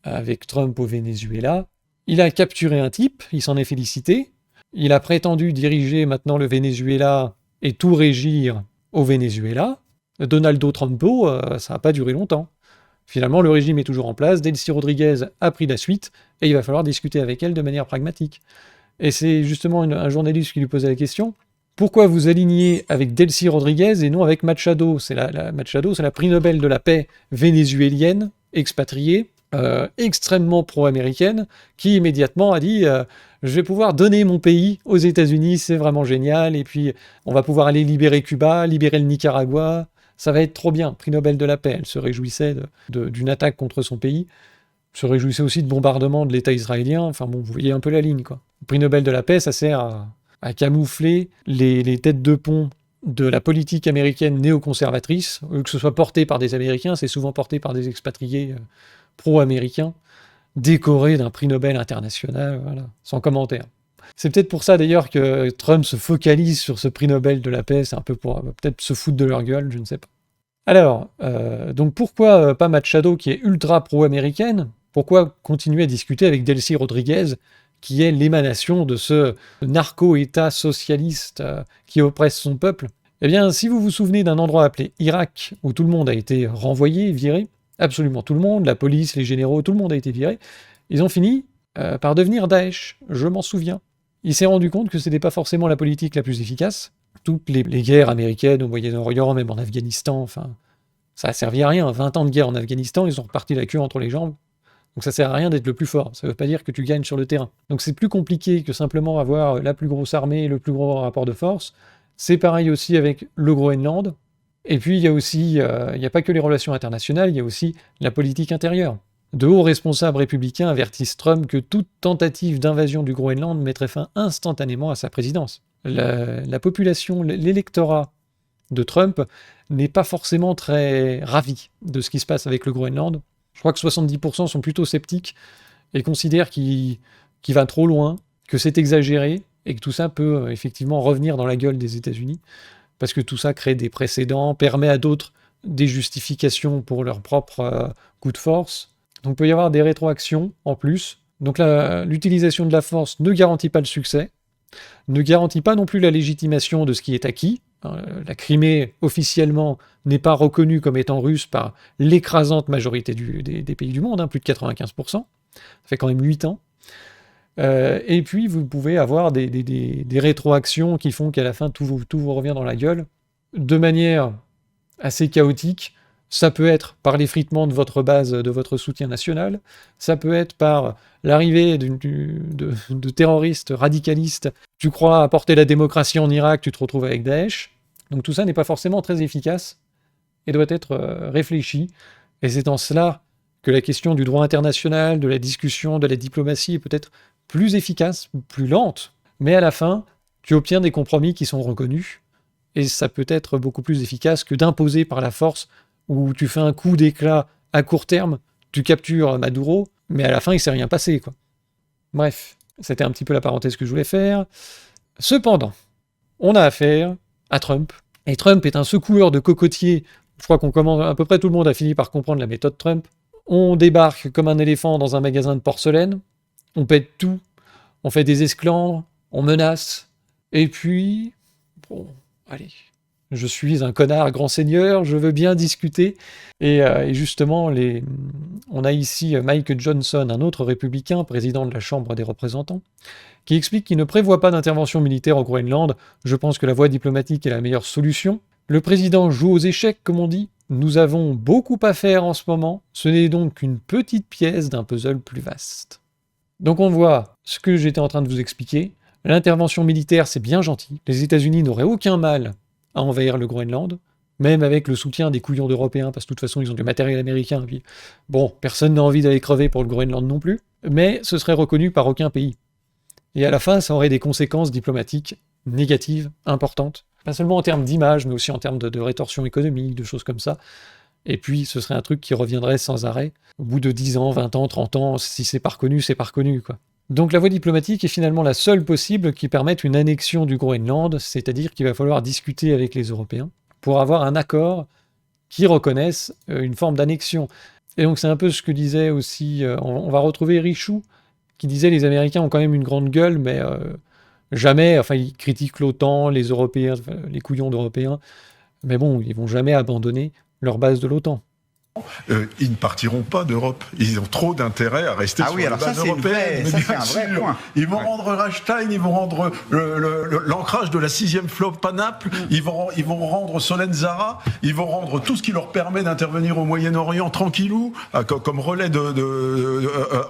avec Trump au Venezuela. Il a capturé un type, il s'en est félicité. Il a prétendu diriger maintenant le Venezuela et tout régir au Venezuela. Donaldo Trumpo, ça n'a pas duré longtemps. Finalement, le régime est toujours en place, Delcy Rodriguez a pris la suite, et il va falloir discuter avec elle de manière pragmatique. Et c'est justement un journaliste qui lui posait la question, pourquoi vous alignez avec Delcy Rodriguez et non avec Machado? Machado, c'est la prix Nobel de la paix vénézuélienne, expatriée, extrêmement pro-américaine, qui immédiatement a dit je vais pouvoir donner mon pays aux États-Unis, c'est vraiment génial, et puis on va pouvoir aller libérer Cuba, libérer le Nicaragua, ça va être trop bien, prix Nobel de la paix. Elle se réjouissait d'une attaque contre son pays, se réjouissait aussi de bombardements de l'État israélien, enfin bon, vous voyez un peu la ligne, quoi. Le prix Nobel de la paix, ça sert à camoufler les têtes de pont de la politique américaine néoconservatrice, que ce soit porté par des Américains, c'est souvent porté par des expatriés pro-américains, décorés d'un prix Nobel international, voilà, sans commentaire. C'est peut-être pour ça d'ailleurs que Trump se focalise sur ce prix Nobel de la paix, c'est un peu pour peut-être se foutre de leur gueule, je ne sais pas. Alors, donc pourquoi pas Machado qui est ultra pro-américaine? Pourquoi continuer à discuter avec Delcy Rodriguez, qui est l'émanation de ce narco-État socialiste qui oppresse son peuple? Eh bien, si vous vous souvenez d'un endroit appelé Irak, où tout le monde a été renvoyé, viré, absolument tout le monde, la police, les généraux, tout le monde a été viré, ils ont fini par devenir Daesh, je m'en souviens. Il s'est rendu compte que ce n'était pas forcément la politique la plus efficace. Toutes les guerres américaines au Moyen-Orient, même en Afghanistan, enfin, ça a servi à rien. 20 ans de guerre en Afghanistan, ils ont reparti la queue entre les jambes. Donc ça sert à rien d'être le plus fort. Ça veut pas dire que tu gagnes sur le terrain. Donc c'est plus compliqué que simplement avoir la plus grosse armée, le plus gros rapport de force. C'est pareil aussi avec le Groenland. Et puis il y a aussi, il n'y a pas que les relations internationales, il y a aussi la politique intérieure. De hauts responsables républicains avertissent Trump que toute tentative d'invasion du Groenland mettrait fin instantanément à sa présidence. La population, l'électorat de Trump n'est pas forcément très ravi de ce qui se passe avec le Groenland. Je crois que 70% sont plutôt sceptiques et considèrent qu'il va trop loin, que c'est exagéré et que tout ça peut effectivement revenir dans la gueule des États-Unis parce que tout ça crée des précédents, permet à d'autres des justifications pour leur propre coup de force. Donc il peut y avoir des rétroactions en plus. Donc l'utilisation de la force ne garantit pas le succès, ne garantit pas non plus la légitimation de ce qui est acquis. La Crimée, officiellement, n'est pas reconnue comme étant russe par l'écrasante majorité des pays du monde, plus de 95%. Ça fait quand même 8 ans. Et puis, vous pouvez avoir des rétroactions qui font qu'à la fin, tout vous revient dans la gueule. De manière assez chaotique, ça peut être par l'effritement de votre base, de votre soutien national. Ça peut être par l'arrivée de terroristes radicalistes. Tu crois apporter la démocratie en Irak, tu te retrouves avec Daesh. Donc tout ça n'est pas forcément très efficace et doit être réfléchi. Et c'est en cela que la question du droit international, de la discussion, de la diplomatie est peut-être plus efficace, plus lente. Mais à la fin, tu obtiens des compromis qui sont reconnus. Et ça peut être beaucoup plus efficace que d'imposer par la force où tu fais un coup d'éclat à court terme, tu captures Maduro, mais à la fin, il ne s'est rien passé, quoi. Bref, c'était un petit peu la parenthèse que je voulais faire. Cependant, on a affaire à Trump, et Trump est un secoueur de cocotiers. Je crois qu'on commence, à peu près tout le monde a fini par comprendre la méthode Trump. On débarque comme un éléphant dans un magasin de porcelaine, on pète tout, on fait des esclandres, on menace, et puis, bon, allez... Je suis un connard grand seigneur, je veux bien discuter. Et justement, on a ici Mike Johnson, un autre républicain, président de la Chambre des représentants, qui explique qu'il ne prévoit pas d'intervention militaire au Groenland. Je pense que la voie diplomatique est la meilleure solution. Le président joue aux échecs, comme on dit. Nous avons beaucoup à faire en ce moment. Ce n'est donc qu'une petite pièce d'un puzzle plus vaste. Donc on voit ce que j'étais en train de vous expliquer. L'intervention militaire, c'est bien gentil. Les États-Unis n'auraient aucun mal à envahir le Groenland, même avec le soutien des couillons d'Européens, parce que de toute façon, ils ont du matériel américain. Puis, bon, personne n'a envie d'aller crever pour le Groenland non plus, mais ce serait reconnu par aucun pays. Et à la fin, ça aurait des conséquences diplomatiques négatives, importantes. Pas seulement en termes d'image, mais aussi en termes de rétorsion économique, de choses comme ça. Et puis, ce serait un truc qui reviendrait sans arrêt. Au bout de 10 ans, 20 ans, 30 ans, si c'est pas reconnu, c'est pas reconnu, quoi. Donc la voie diplomatique est finalement la seule possible qui permette une annexion du Groenland, c'est-à-dire qu'il va falloir discuter avec les Européens pour avoir un accord qui reconnaisse une forme d'annexion. Et donc c'est un peu ce que disait aussi, on va retrouver Richoux, qui disait les Américains ont quand même une grande gueule, mais jamais, enfin ils critiquent l'OTAN, les Européens, enfin, les couillons d'Européens, mais bon, ils vont jamais abandonner leur base de l'OTAN. Ils ne partiront pas d'Europe. Ils ont trop d'intérêt à rester sur les bases européennes. Ça, c'est un vrai point. Ils vont rendre Rammstein, ils vont rendre l'ancrage de la 6e flotte à Naples, ils vont rendre Solenzara, ils vont rendre tout ce qui leur permet d'intervenir au Moyen-Orient tranquillou, comme relais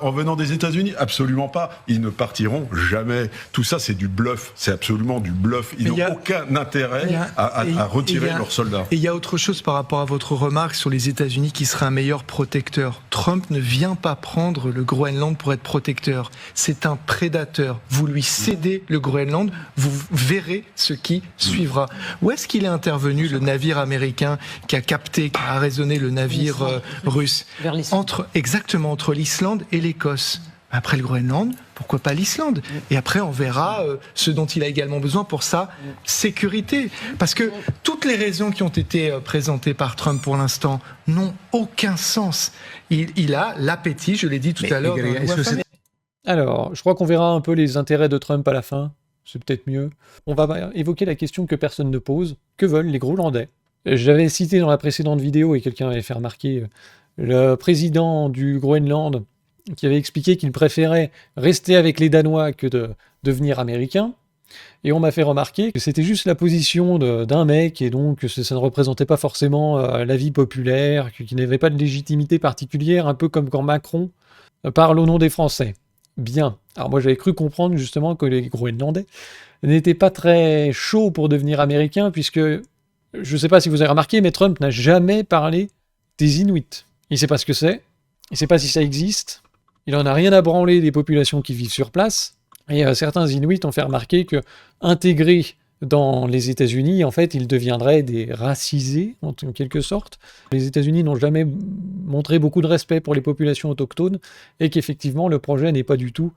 en venant des États-Unis. Absolument pas. Ils ne partiront jamais. Tout ça, c'est du bluff. C'est absolument du bluff. Ils n'ont aucun intérêt à retirer leurs soldats. Et il y a autre chose par rapport à votre remarque sur les États-Unis qui serait un meilleur protecteur. Trump ne vient pas prendre le Groenland pour être protecteur. C'est un prédateur. Vous lui cédez le Groenland, vous verrez ce qui suivra. Où est-ce qu'il est intervenu, le navire américain qui a capté, qui a arraisonné le navire russe? Vers l'Islande. Exactement, entre l'Islande et l'Écosse. Après le Groenland, pourquoi pas l'Islande? Et après, on verra ce dont il a également besoin pour sa sécurité. Parce que toutes les raisons qui ont été présentées par Trump pour l'instant n'ont aucun sens. Il a l'appétit, je l'ai dit tout à l'heure. Alors, je crois qu'on verra un peu les intérêts de Trump à la fin. C'est peut-être mieux. On va évoquer la question que personne ne pose. Que veulent les Groenlandais? J'avais cité dans la précédente vidéo, et quelqu'un avait fait remarquer, le président du Groenland qui avait expliqué qu'il préférait rester avec les Danois que de devenir américain. Et on m'a fait remarquer que c'était juste la position d'un mec, et donc ça ne représentait pas forcément la vie populaire, qu'il n'avait pas de légitimité particulière, un peu comme quand Macron parle au nom des Français. Bien. Alors moi j'avais cru comprendre justement que les Groenlandais n'étaient pas très chauds pour devenir américains, puisque, je ne sais pas si vous avez remarqué, mais Trump n'a jamais parlé des Inuits. Il ne sait pas ce que c'est, il ne sait pas si ça existe, il en a rien à branler des populations qui vivent sur place, et certains Inuits ont fait remarquer que, intégrés dans les États-Unis, en fait, ils deviendraient des racisés, en quelque sorte. Les États-Unis n'ont jamais montré beaucoup de respect pour les populations autochtones, et qu'effectivement, le projet n'est pas du tout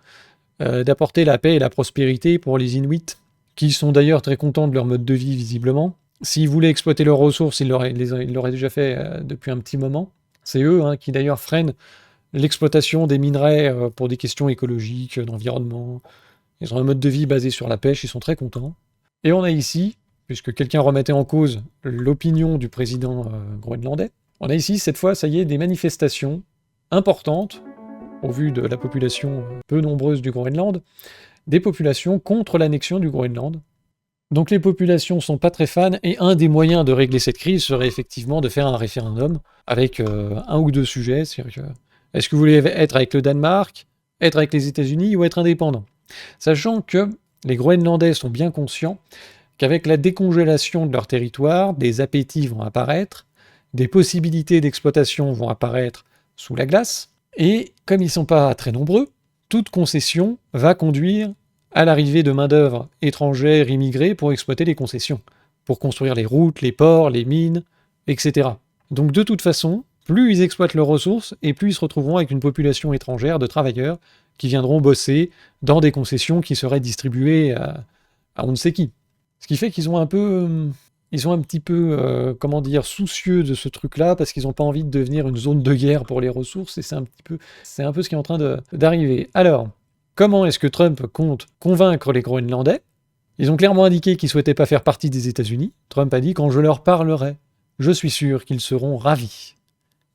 d'apporter la paix et la prospérité pour les Inuits, qui sont d'ailleurs très contents de leur mode de vie, visiblement. S'ils voulaient exploiter leurs ressources, ils l'auraient déjà fait depuis un petit moment. C'est eux qui d'ailleurs freinent l'exploitation des minerais pour des questions écologiques, d'environnement. Ils ont un mode de vie basé sur la pêche, ils sont très contents. Et on a ici, puisque quelqu'un remettait en cause l'opinion du président groenlandais, on a ici, cette fois, ça y est, des manifestations importantes, au vu de la population peu nombreuse du Groenland, des populations contre l'annexion du Groenland. Donc les populations sont pas très fans, et un des moyens de régler cette crise serait effectivement de faire un référendum avec un ou deux sujets, c'est-à-dire que est-ce que vous voulez être avec le Danemark, être avec les États-Unis ou être indépendant? Sachant que les Groenlandais sont bien conscients qu'avec la décongélation de leur territoire, des appétits vont apparaître, des possibilités d'exploitation vont apparaître sous la glace, et comme ils ne sont pas très nombreux, toute concession va conduire à l'arrivée de main-d'œuvre étrangère immigrée pour exploiter les concessions, pour construire les routes, les ports, les mines, etc. Donc de toute façon, plus ils exploitent leurs ressources, et plus ils se retrouveront avec une population étrangère de travailleurs qui viendront bosser dans des concessions qui seraient distribuées à on ne sait qui. Ce qui fait qu'ils ont un petit peu, soucieux de ce truc-là, parce qu'ils n'ont pas envie de devenir une zone de guerre pour les ressources, et c'est un peu ce qui est en train d'arriver. Alors, comment est-ce que Trump compte convaincre les Groenlandais? Ils ont clairement indiqué qu'ils ne souhaitaient pas faire partie des États-Unis. Trump a dit « quand je leur parlerai, je suis sûr qu'ils seront ravis ».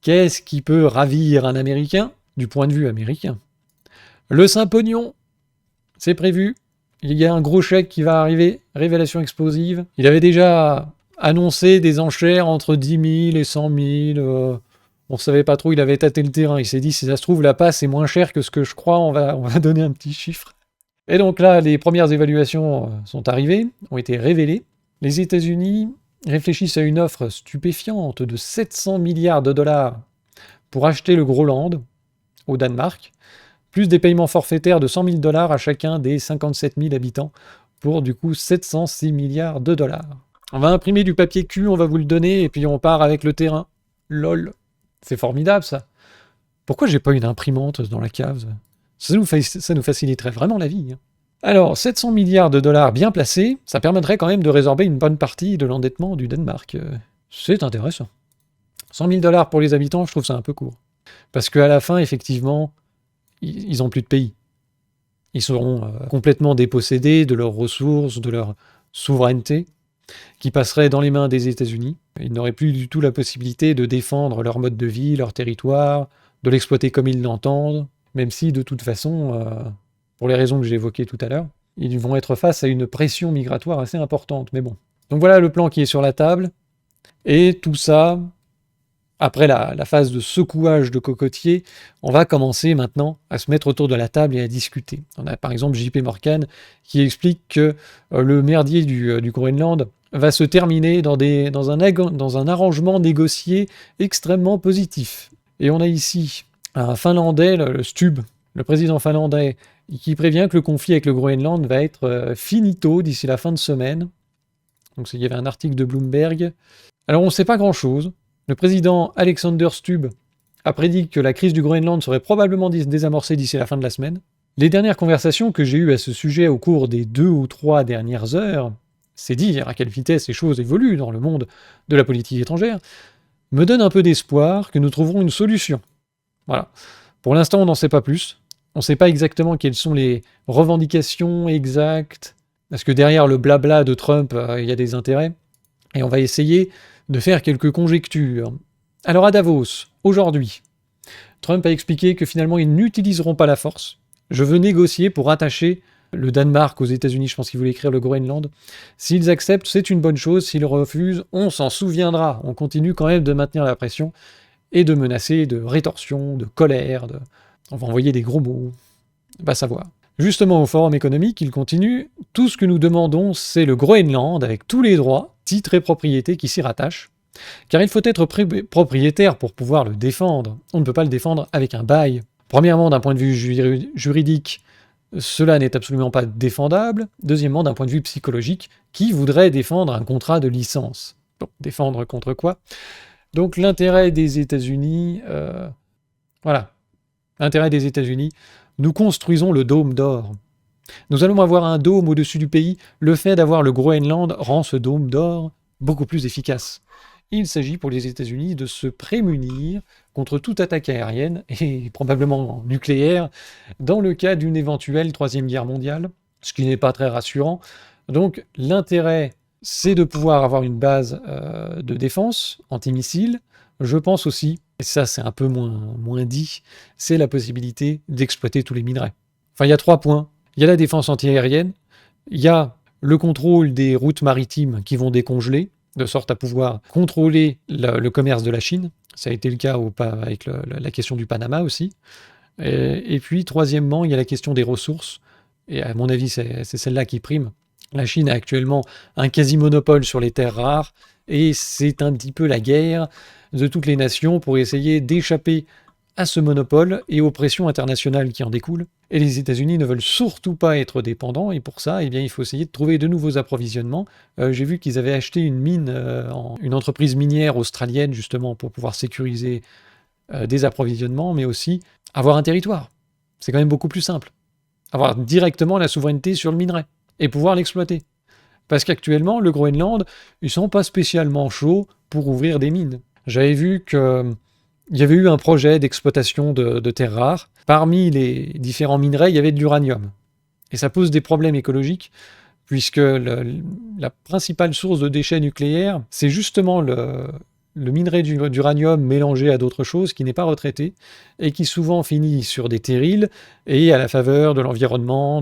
Qu'est-ce qui peut ravir un Américain du point de vue américain? Le Saint-Pognon, c'est prévu. Il y a un gros chèque qui va arriver, révélation explosive. Il avait déjà annoncé des enchères entre 10 000 et 100 000. On ne savait pas trop, il avait tâté le terrain. Il s'est dit, si ça se trouve, la passe est moins chère que ce que je crois, on va donner un petit chiffre. Et donc là, les premières évaluations sont arrivées, ont été révélées. Les États-Unis réfléchissent à une offre stupéfiante de 700 milliards de dollars pour acheter le Groenland au Danemark, plus des paiements forfaitaires de 100 000 $ à chacun des 57 000 habitants, pour du coup 706 milliards de dollars. On va imprimer du papier cul, on va vous le donner, et puis on part avec le terrain. Lol. C'est formidable, ça. Pourquoi j'ai pas une imprimante dans la cave? Ça nous faciliterait vraiment la vie. Hein. Alors, 700 milliards de dollars bien placés, ça permettrait quand même de résorber une bonne partie de l'endettement du Danemark. C'est intéressant. 100 000 dollars pour les habitants, je trouve ça un peu court. Parce qu'à la fin, effectivement, ils n'ont plus de pays. Ils seront complètement dépossédés de leurs ressources, de leur souveraineté, qui passerait dans les mains des États-Unis. Ils n'auraient plus du tout la possibilité de défendre leur mode de vie, leur territoire, de l'exploiter comme ils l'entendent, même si, de toute façon, pour les raisons que j'ai évoquées tout à l'heure, ils vont être face à une pression migratoire assez importante. Mais bon. Donc voilà le plan qui est sur la table. Et tout ça, après la phase de secouage de cocotier, on va commencer maintenant à se mettre autour de la table et à discuter. On a par exemple JP Morgan qui explique que le merdier du Groenland va se terminer dans un arrangement négocié extrêmement positif. Et on a ici un Finlandais, le Stubb, le président finlandais, qui prévient que le conflit avec le Groenland va être finito d'ici la fin de semaine. Donc il y avait un article de Bloomberg. Alors on ne sait pas grand-chose. Le président Alexander Stubb a prédit que la crise du Groenland serait probablement désamorcée d'ici la fin de la semaine. Les dernières conversations que j'ai eues à ce sujet au cours des 2 ou 3 dernières heures, c'est dire à quelle vitesse les choses évoluent dans le monde de la politique étrangère, me donnent un peu d'espoir que nous trouverons une solution. Voilà. Pour l'instant, on n'en sait pas plus. On ne sait pas exactement quelles sont les revendications exactes, parce que derrière le blabla de Trump, il y a des intérêts. Et on va essayer de faire quelques conjectures. Alors à Davos, aujourd'hui, Trump a expliqué que finalement ils n'utiliseront pas la force. Je veux négocier pour rattacher le Danemark aux États-Unis, je pense qu'il voulait écrire le Groenland. S'ils acceptent, c'est une bonne chose. S'ils refusent, on s'en souviendra. On continue quand même de maintenir la pression et de menacer de rétorsion, de colère. On va envoyer des gros mots. Va savoir. Justement, au Forum économique, il continue. Tout ce que nous demandons, c'est le Groenland avec tous les droits, titres et propriétés qui s'y rattachent. Car il faut être propriétaire pour pouvoir le défendre. On ne peut pas le défendre avec un bail. Premièrement, d'un point de vue juridique, cela n'est absolument pas défendable. Deuxièmement, d'un point de vue psychologique, qui voudrait défendre un contrat de licence? Bon, défendre contre quoi? Donc l'intérêt des États-Unis, voilà, l'intérêt des États-Unis, nous construisons le dôme d'or. Nous allons avoir un dôme au-dessus du pays. Le fait d'avoir le Groenland rend ce dôme d'or beaucoup plus efficace. Il s'agit pour les États-Unis de se prémunir contre toute attaque aérienne et probablement nucléaire dans le cas d'une éventuelle Troisième Guerre mondiale, ce qui n'est pas très rassurant. Donc l'intérêt, c'est de pouvoir avoir une base de défense antimissile. Je pense aussi, et ça c'est un peu moins dit, c'est la possibilité d'exploiter tous les minerais. Enfin, il y a 3 points. Il y a la défense antiaérienne, il y a le contrôle des routes maritimes qui vont décongeler, de sorte à pouvoir contrôler le commerce de la Chine. Ça a été le cas avec la question du Panama aussi. Et puis, troisièmement, il y a la question des ressources. Et à mon avis, c'est celle-là qui prime. La Chine a actuellement un quasi-monopole sur les terres rares, et c'est un petit peu la guerre de toutes les nations pour essayer d'échapper à ce monopole et aux pressions internationales qui en découlent. Et les États-Unis ne veulent surtout pas être dépendants, et pour ça, eh bien, il faut essayer de trouver de nouveaux approvisionnements. J'ai vu qu'ils avaient acheté une mine, une entreprise minière australienne, justement, pour pouvoir sécuriser des approvisionnements, mais aussi avoir un territoire. C'est quand même beaucoup plus simple. Avoir directement la souveraineté sur le minerai, et pouvoir l'exploiter. Parce qu'actuellement, le Groenland, ils sont pas spécialement chauds pour ouvrir des mines. J'avais vu que il y avait eu un projet d'exploitation de terres rares. Parmi les différents minerais, il y avait de l'uranium. Et ça pose des problèmes écologiques, puisque la principale source de déchets nucléaires, c'est justement le minerai d'uranium mélangé à d'autres choses qui n'est pas retraité, et qui souvent finit sur des terrils, et à la faveur de l'environnement,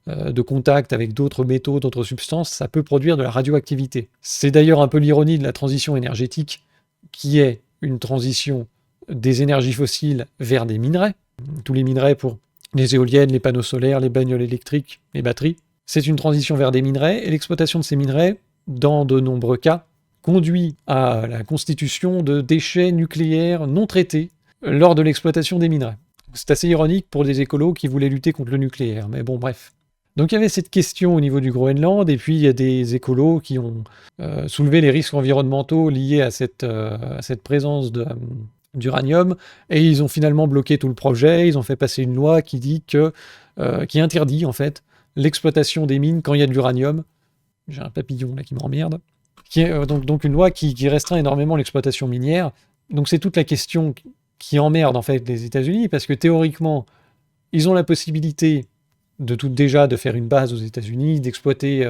de contact avec d'autres métaux, d'autres substances, ça peut produire de la radioactivité. C'est d'ailleurs un peu l'ironie de la transition énergétique, qui est une transition des énergies fossiles vers des minerais. Tous les minerais pour les éoliennes, les panneaux solaires, les bagnoles électriques, les batteries. C'est une transition vers des minerais, et l'exploitation de ces minerais, dans de nombreux cas, conduit à la constitution de déchets nucléaires non traités lors de l'exploitation des minerais. C'est assez ironique pour des écolos qui voulaient lutter contre le nucléaire, mais bon, bref. Donc il y avait cette question au niveau du Groenland, et puis il y a des écolos qui ont soulevé les risques environnementaux liés à cette présence d'uranium, et ils ont finalement bloqué tout le projet. Ils ont fait passer une loi qui dit qui interdit en fait l'exploitation des mines quand il y a de l'uranium. J'ai un papillon là qui m'emmerde. Donc une loi qui restreint énormément l'exploitation minière. Donc c'est toute la question qui emmerde en fait les États-Unis, parce que théoriquement, ils ont la possibilité déjà de faire une base aux États-Unis, d'exploiter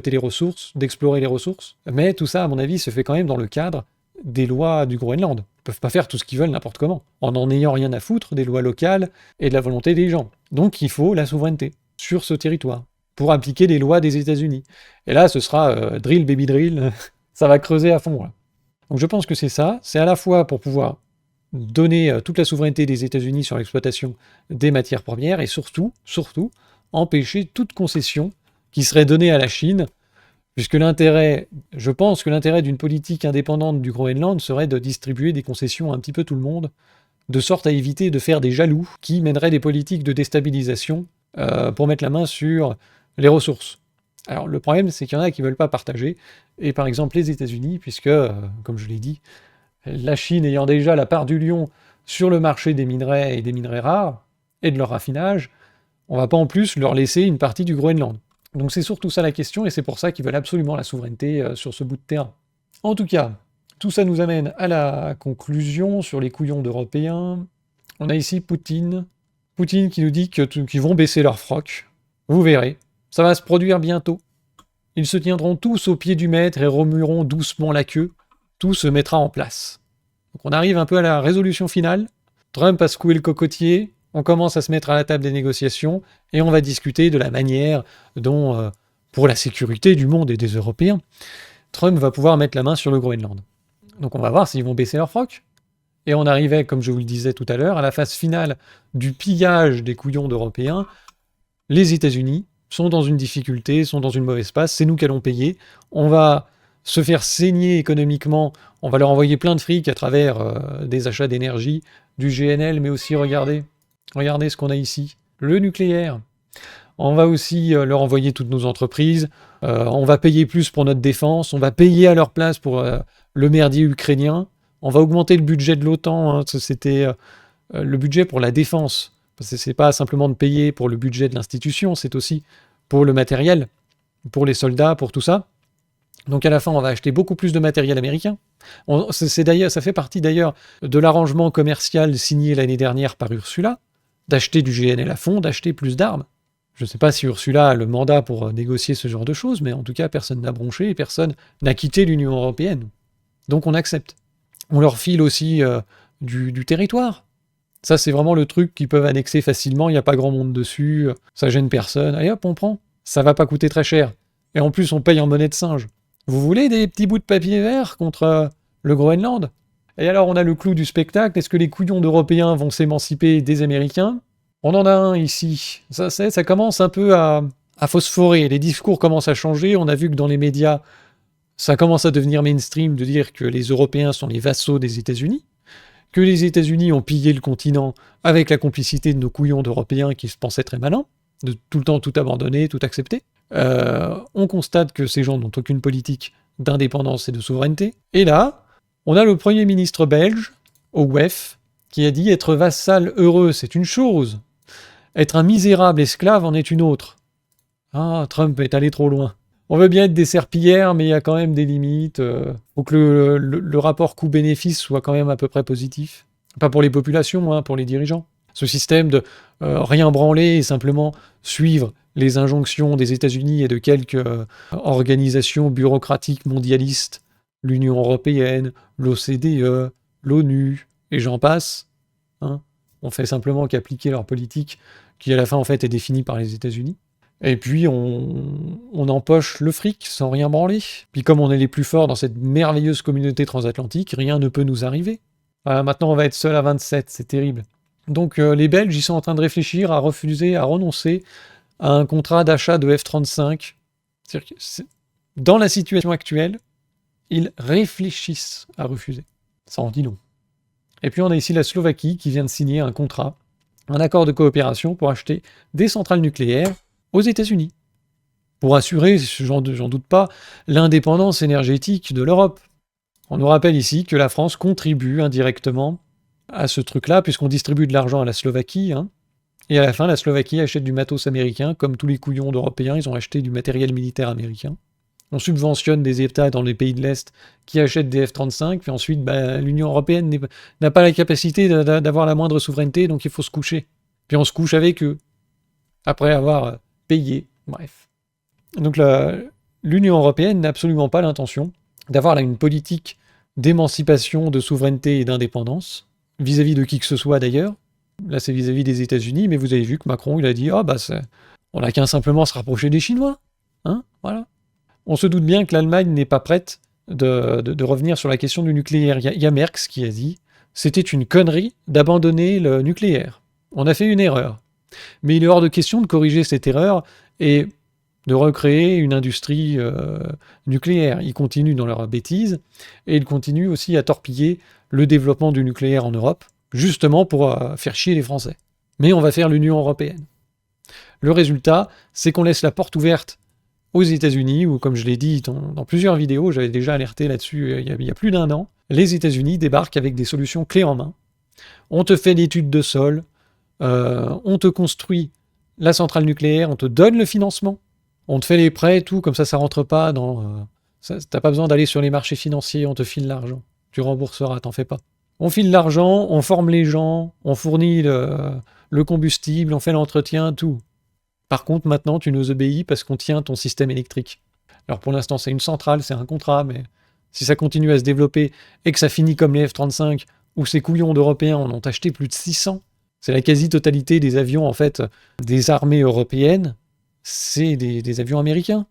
les ressources, d'explorer les ressources. Mais tout ça, à mon avis, se fait quand même dans le cadre des lois du Groenland. Ils peuvent pas faire tout ce qu'ils veulent n'importe comment, en n'ayant rien à foutre des lois locales et de la volonté des gens. Donc il faut la souveraineté sur ce territoire pour appliquer les lois des États-Unis. Et là, ce sera drill baby drill, ça va creuser à fond. Là. Donc je pense que c'est ça, c'est à la fois pour pouvoir donner toute la souveraineté des États-Unis sur l'exploitation des matières premières, et surtout, empêcher toute concession qui serait donnée à la Chine, puisque je pense que l'intérêt d'une politique indépendante du Groenland serait de distribuer des concessions à un petit peu tout le monde, de sorte à éviter de faire des jaloux qui mèneraient des politiques de déstabilisation pour mettre la main sur les ressources. Alors le problème, c'est qu'il y en a qui ne veulent pas partager, et par exemple les États-Unis, puisque, comme je l'ai dit, la Chine ayant déjà la part du lion sur le marché des minerais et des minerais rares, et de leur raffinage, on va pas en plus leur laisser une partie du Groenland. Donc c'est surtout ça la question, et c'est pour ça qu'ils veulent absolument la souveraineté sur ce bout de terrain. En tout cas, tout ça nous amène à la conclusion sur les couillons d'Européens. On a ici Poutine qui nous dit qu'ils vont baisser leur froc. Vous verrez, ça va se produire bientôt. Ils se tiendront tous au pied du maître et remueront doucement la queue. Tout se mettra en place. Donc on arrive un peu à la résolution finale. Trump a secoué le cocotier, on commence à se mettre à la table des négociations, et on va discuter de la manière dont, pour la sécurité du monde et des Européens, Trump va pouvoir mettre la main sur le Groenland. Donc on va voir s'ils vont baisser leur froc. Et on arrivait, comme je vous le disais tout à l'heure, à la phase finale du pillage des couillons d'Européens. Les États-Unis sont dans une difficulté, sont dans une mauvaise passe, c'est nous qui allons payer. On va se faire saigner économiquement, on va leur envoyer plein de fric à travers des achats d'énergie, du GNL, mais aussi, regardez ce qu'on a ici, le nucléaire. On va aussi leur envoyer toutes nos entreprises, on va payer plus pour notre défense, on va payer à leur place pour le merdier ukrainien, on va augmenter le budget de l'OTAN, c'était le budget pour la défense. Parce que c'est pas simplement de payer pour le budget de l'institution, c'est aussi pour le matériel, pour les soldats, pour tout ça. Donc à la fin, on va acheter beaucoup plus de matériel américain. Ça fait partie d'ailleurs de l'arrangement commercial signé l'année dernière par Ursula, d'acheter du GNL à fond, d'acheter plus d'armes. Je ne sais pas si Ursula a le mandat pour négocier ce genre de choses, mais en tout cas, personne n'a bronché et personne n'a quitté l'Union européenne. Donc on accepte. On leur file aussi du territoire. Ça, c'est vraiment le truc qu'ils peuvent annexer facilement, il n'y a pas grand monde dessus, ça gêne personne. Allez hop, on prend. Ça va pas coûter très cher. Et en plus, on paye en monnaie de singe. Vous voulez des petits bouts de papier vert contre le Groenland? Et alors, on a le clou du spectacle. Est-ce que les couillons d'Européens vont s'émanciper des Américains? On en a un ici. Ça commence un peu à phosphorer. Les discours commencent à changer. On a vu que dans les médias, ça commence à devenir mainstream de dire que les Européens sont les vassaux des États-Unis, que les États-Unis ont pillé le continent avec la complicité de nos couillons d'Européens qui se pensaient très malins, de tout le temps tout abandonner, tout accepter. On constate que ces gens n'ont aucune politique d'indépendance et de souveraineté. Et là, on a le Premier ministre belge, au WEF, qui a dit « Être vassal heureux, c'est une chose. Être un misérable esclave en est une autre. » Ah, Trump est allé trop loin. On veut bien être des serpillères, mais il y a quand même des limites. Faut que le rapport coût-bénéfice soit quand même à peu près positif. Pas pour les populations, hein, pour les dirigeants. Ce système de rien branler et simplement suivre les injonctions des États-Unis et de quelques organisations bureaucratiques mondialistes, l'Union européenne, l'OCDE, l'ONU, et j'en passe. Hein. On fait simplement qu'appliquer leur politique, qui à la fin en fait est définie par les États-Unis. Et puis on empoche le fric sans rien branler. Puis comme on est les plus forts dans cette merveilleuse communauté transatlantique, rien ne peut nous arriver. Maintenant on va être seul à 27, c'est terrible. Donc les Belges, ils sont en train de réfléchir à renoncer à un contrat d'achat de F-35. C'est-à-dire que dans la situation actuelle, ils réfléchissent à refuser. Ça en dit long. Et puis on a ici la Slovaquie qui vient de signer un contrat, un accord de coopération pour acheter des centrales nucléaires aux États-Unis, pour assurer, j'en doute pas, l'indépendance énergétique de l'Europe. On nous rappelle ici que la France contribue indirectement à ce truc-là, puisqu'on distribue de l'argent à la Slovaquie, hein, et à la fin, la Slovaquie achète du matos américain, comme tous les couillons d'Européens, ils ont acheté du matériel militaire américain. On subventionne des États dans les pays de l'Est qui achètent des F-35, puis ensuite, l'Union Européenne n'a pas la capacité d'avoir la moindre souveraineté, donc il faut se coucher. Puis on se couche avec eux, après avoir payé, bref. Donc l'Union Européenne n'a absolument pas l'intention d'avoir une politique d'émancipation, de souveraineté et d'indépendance, vis-à-vis de qui que ce soit d'ailleurs. Là, c'est vis-à-vis des États-Unis, mais vous avez vu que Macron, il a dit on n'a qu'à simplement se rapprocher des Chinois. Hein, voilà. On se doute bien que l'Allemagne n'est pas prête de revenir sur la question du nucléaire. Il y a Merckx qui a dit c'était une connerie d'abandonner le nucléaire. On a fait une erreur. Mais il est hors de question de corriger cette erreur et de recréer une industrie nucléaire. Ils continuent dans leur bêtise et ils continuent aussi à torpiller le développement du nucléaire en Europe, justement pour faire chier les Français. Mais on va faire l'Union européenne. Le résultat, c'est qu'on laisse la porte ouverte aux États-Unis, où, comme je l'ai dit dans plusieurs vidéos, j'avais déjà alerté là-dessus il y a plus d'1 an, les États-Unis débarquent avec des solutions clés en main. On te fait l'étude de sol, on te construit la centrale nucléaire, on te donne le financement, on te fait les prêts, tout, comme ça rentre pas dans... t'as pas besoin d'aller sur les marchés financiers, on te file l'argent. Tu rembourseras, t'en fais pas. On file l'argent, on forme les gens, on fournit le combustible, on fait l'entretien, tout. Par contre, maintenant, tu nous obéis parce qu'on tient ton système électrique. Alors pour l'instant, c'est une centrale, c'est un contrat, mais si ça continue à se développer et que ça finit comme les F-35, où ces couillons d'Européens en ont acheté plus de 600, c'est la quasi-totalité des avions, en fait, des armées européennes, c'est des avions américains.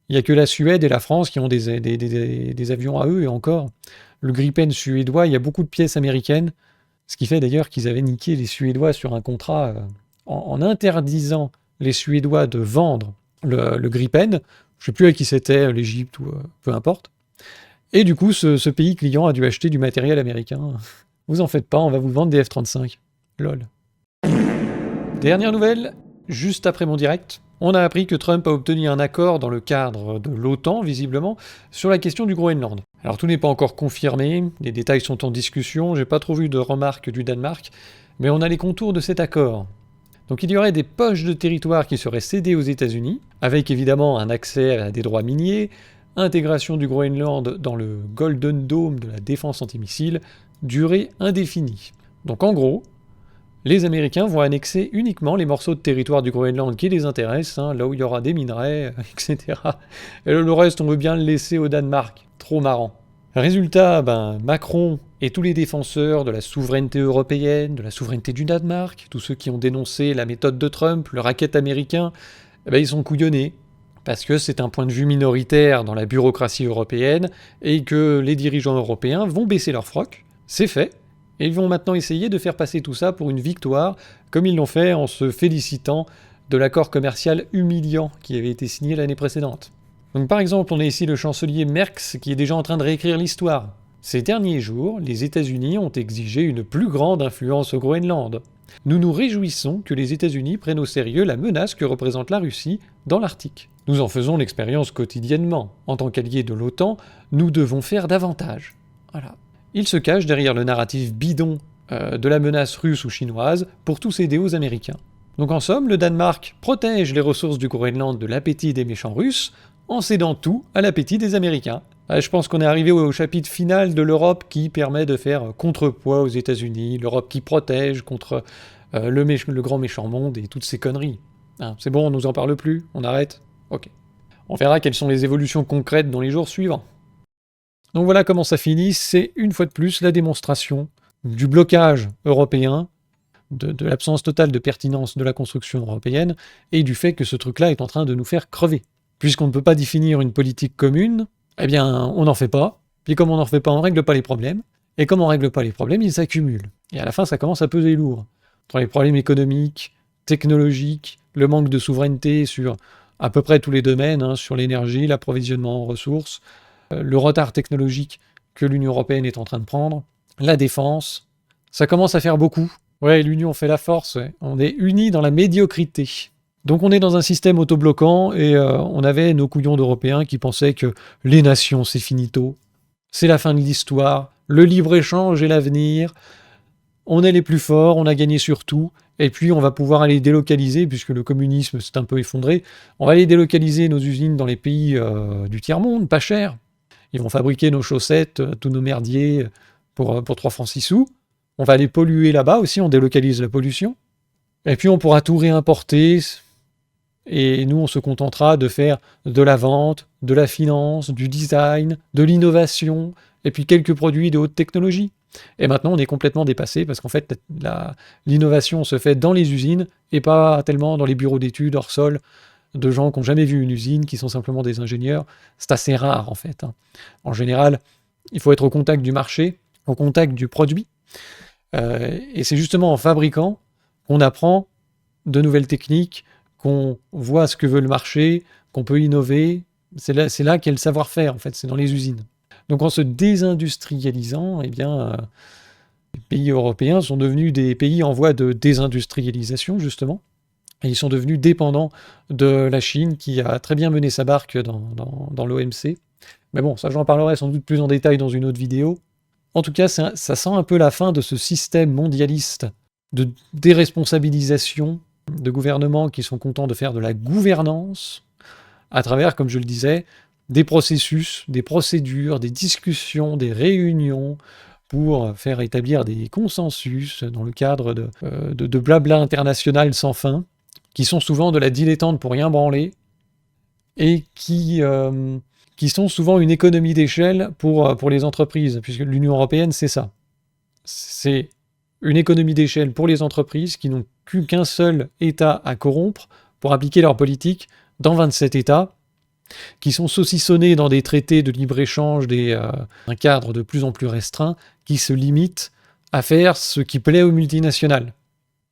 Il n'y a que la Suède et la France qui ont des avions à eux, et encore. Le Gripen suédois, il y a beaucoup de pièces américaines, ce qui fait d'ailleurs qu'ils avaient niqué les Suédois sur un contrat en interdisant les Suédois de vendre le Gripen. Je ne sais plus à qui c'était, l'Égypte ou peu importe. Et du coup, ce pays client a dû acheter du matériel américain. Vous en faites pas, on va vous vendre des F-35. Lol. Dernière nouvelle, juste après mon direct, on a appris que Trump a obtenu un accord dans le cadre de l'OTAN, visiblement, sur la question du Groenland. Alors tout n'est pas encore confirmé, les détails sont en discussion, j'ai pas trop vu de remarques du Danemark, mais on a les contours de cet accord. Donc il y aurait des poches de territoire qui seraient cédées aux États-Unis, avec évidemment un accès à des droits miniers, intégration du Groenland dans le Golden Dome de la défense antimissile, durée indéfinie. Donc en gros, les Américains vont annexer uniquement les morceaux de territoire du Groenland qui les intéressent, là où il y aura des minerais, etc. Et le reste, on veut bien le laisser au Danemark. Trop marrant. Résultat, Macron et tous les défenseurs de la souveraineté européenne, de la souveraineté du Danemark, tous ceux qui ont dénoncé la méthode de Trump, le racket américain, ils sont couillonnés. Parce que c'est un point de vue minoritaire dans la bureaucratie européenne et que les dirigeants européens vont baisser leur froc. C'est fait. Et ils vont maintenant essayer de faire passer tout ça pour une victoire, comme ils l'ont fait en se félicitant de l'accord commercial humiliant qui avait été signé l'année précédente. Donc par exemple, on a ici le chancelier Merckx qui est déjà en train de réécrire l'histoire. Ces derniers jours, les États-Unis ont exigé une plus grande influence au Groenland. Nous nous réjouissons que les États-Unis prennent au sérieux la menace que représente la Russie dans l'Arctique. Nous en faisons l'expérience quotidiennement. En tant qu'alliés de l'OTAN, nous devons faire davantage. Voilà. Il se cache derrière le narratif bidon de la menace russe ou chinoise pour tout céder aux Américains. Donc en somme, le Danemark protège les ressources du Groenland de l'appétit des méchants russes en cédant tout à l'appétit des Américains. Je pense qu'on est arrivé au chapitre final de l'Europe qui permet de faire contrepoids aux États-Unis, l'Europe qui protège contre le grand méchant monde et toutes ces conneries. C'est bon, on nous en parle plus, on arrête. Ok. On verra quelles sont les évolutions concrètes dans les jours suivants. Donc voilà comment ça finit, c'est une fois de plus la démonstration du blocage européen, de l'absence totale de pertinence de la construction européenne, et du fait que ce truc-là est en train de nous faire crever. Puisqu'on ne peut pas définir une politique commune, on n'en fait pas, puis comme on n'en fait pas, on règle pas les problèmes, et comme on règle pas les problèmes, ils s'accumulent. Et à la fin, ça commence à peser lourd. Entre les problèmes économiques, technologiques, le manque de souveraineté sur à peu près tous les domaines, sur l'énergie, l'approvisionnement en ressources, le retard technologique que l'Union européenne est en train de prendre, la défense, ça commence à faire beaucoup. Ouais, l'Union fait la force, ouais. On est unis dans la médiocrité. Donc on est dans un système autobloquant et on avait nos couillons d'Européens qui pensaient que les nations, c'est finito, c'est la fin de l'histoire, le libre-échange est l'avenir, on est les plus forts, on a gagné sur tout, et puis on va pouvoir aller délocaliser, puisque le communisme s'est un peu effondré, on va aller délocaliser nos usines dans les pays du tiers-monde, pas cher. Ils vont fabriquer nos chaussettes, tous nos merdiers pour 3 francs 6 sous. On va aller polluer là-bas aussi, on délocalise la pollution. Et puis on pourra tout réimporter, et nous on se contentera de faire de la vente, de la finance, du design, de l'innovation, et puis quelques produits de haute technologie. Et maintenant on est complètement dépassé, parce qu'en fait l'innovation se fait dans les usines, et pas tellement dans les bureaux d'études hors sol, de gens qui n'ont jamais vu une usine, qui sont simplement des ingénieurs. C'est assez rare en fait. En général, il faut être au contact du marché, au contact du produit. Et c'est justement en fabriquant qu'on apprend de nouvelles techniques, qu'on voit ce que veut le marché, qu'on peut innover. C'est là qu'est le savoir-faire, en fait, c'est dans les usines. Donc en se désindustrialisant, eh bien, les pays européens sont devenus des pays en voie de désindustrialisation, justement. Et ils sont devenus dépendants de la Chine, qui a très bien mené sa barque dans l'OMC. Mais bon, ça j'en parlerai sans doute plus en détail dans une autre vidéo. En tout cas, ça sent un peu la fin de ce système mondialiste de déresponsabilisation de gouvernements qui sont contents de faire de la gouvernance à travers, comme je le disais, des processus, des procédures, des discussions, des réunions pour faire établir des consensus dans le cadre de blabla international sans fin, qui sont souvent de la dilettante pour rien branler, et qui sont souvent une économie d'échelle pour les entreprises, puisque l'Union européenne, c'est ça. C'est une économie d'échelle pour les entreprises qui n'ont qu'un seul État à corrompre pour appliquer leur politique dans 27 États, qui sont saucissonnés dans des traités de libre-échange, un cadre de plus en plus restreint, qui se limitent à faire ce qui plaît aux multinationales.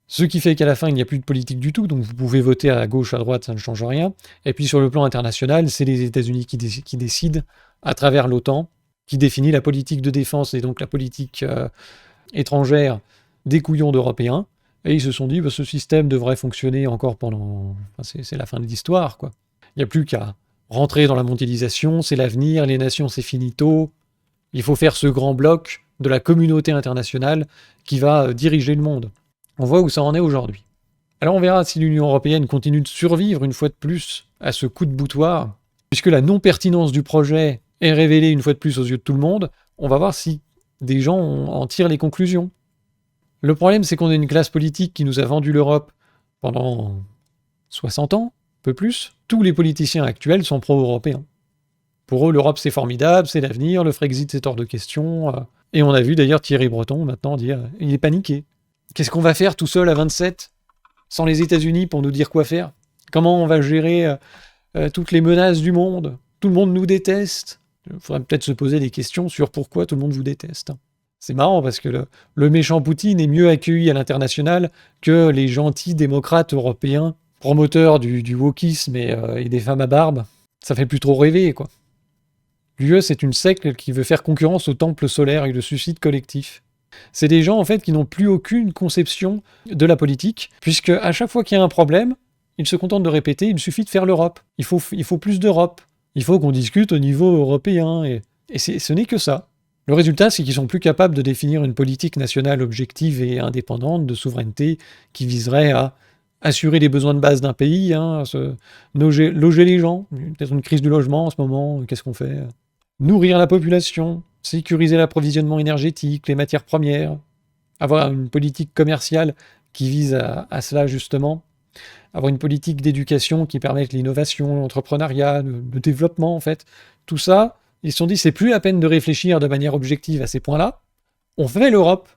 Ce qui fait qu'à la fin, il n'y a plus de politique du tout, donc vous pouvez voter à gauche, à droite, ça ne change rien. Et puis sur le plan international, c'est les États-Unis qui décident, à travers l'OTAN, qui définit la politique de défense et donc la politique étrangère des couillons d'Européens. Et ils se sont dit, ce système devrait fonctionner encore pendant... Enfin, c'est la fin de l'histoire, quoi. Il n'y a plus qu'à rentrer dans la mondialisation, c'est l'avenir, les nations, c'est finito. Il faut faire ce grand bloc de la communauté internationale qui va diriger le monde. On voit où ça en est aujourd'hui. Alors on verra si l'Union européenne continue de survivre une fois de plus à ce coup de boutoir, puisque la non-pertinence du projet est révélée une fois de plus aux yeux de tout le monde. On va voir si des gens en tirent les conclusions. Le problème, c'est qu'on a une classe politique qui nous a vendu l'Europe pendant 60 ans, un peu plus. Tous les politiciens actuels sont pro-européens. Pour eux, l'Europe, c'est formidable, c'est l'avenir, le Frexit, c'est hors de question. Et on a vu d'ailleurs Thierry Breton maintenant dire « il est paniqué ». Qu'est-ce qu'on va faire tout seul à 27, sans les États-Unis pour nous dire quoi faire? Comment on va gérer toutes les menaces du monde? Tout le monde nous déteste. Il faudrait peut-être se poser des questions sur pourquoi tout le monde vous déteste. C'est marrant parce que le méchant Poutine est mieux accueilli à l'international que les gentils démocrates européens, promoteurs du wokisme et des femmes à barbe. Ça fait plus trop rêver, quoi. L'UE, c'est une secte qui veut faire concurrence au temple solaire et le suicide collectif. C'est des gens, en fait, qui n'ont plus aucune conception de la politique, puisque à chaque fois qu'il y a un problème, ils se contentent de répéter, il suffit de faire l'Europe. Il faut plus d'Europe. Il faut qu'on discute au niveau européen. Et ce n'est que ça. Le résultat, c'est qu'ils sont plus capables de définir une politique nationale objective et indépendante de souveraineté qui viserait à assurer les besoins de base d'un pays, loger les gens. Peut-être une crise du logement en ce moment, qu'est-ce qu'on fait? Nourrir la population, sécuriser l'approvisionnement énergétique, les matières premières, avoir une politique commerciale qui vise à cela justement, avoir une politique d'éducation qui permette l'innovation, l'entrepreneuriat, le développement en fait. Tout ça, ils se sont dit c'est plus la peine de réfléchir de manière objective à ces points-là, on fait l'Europe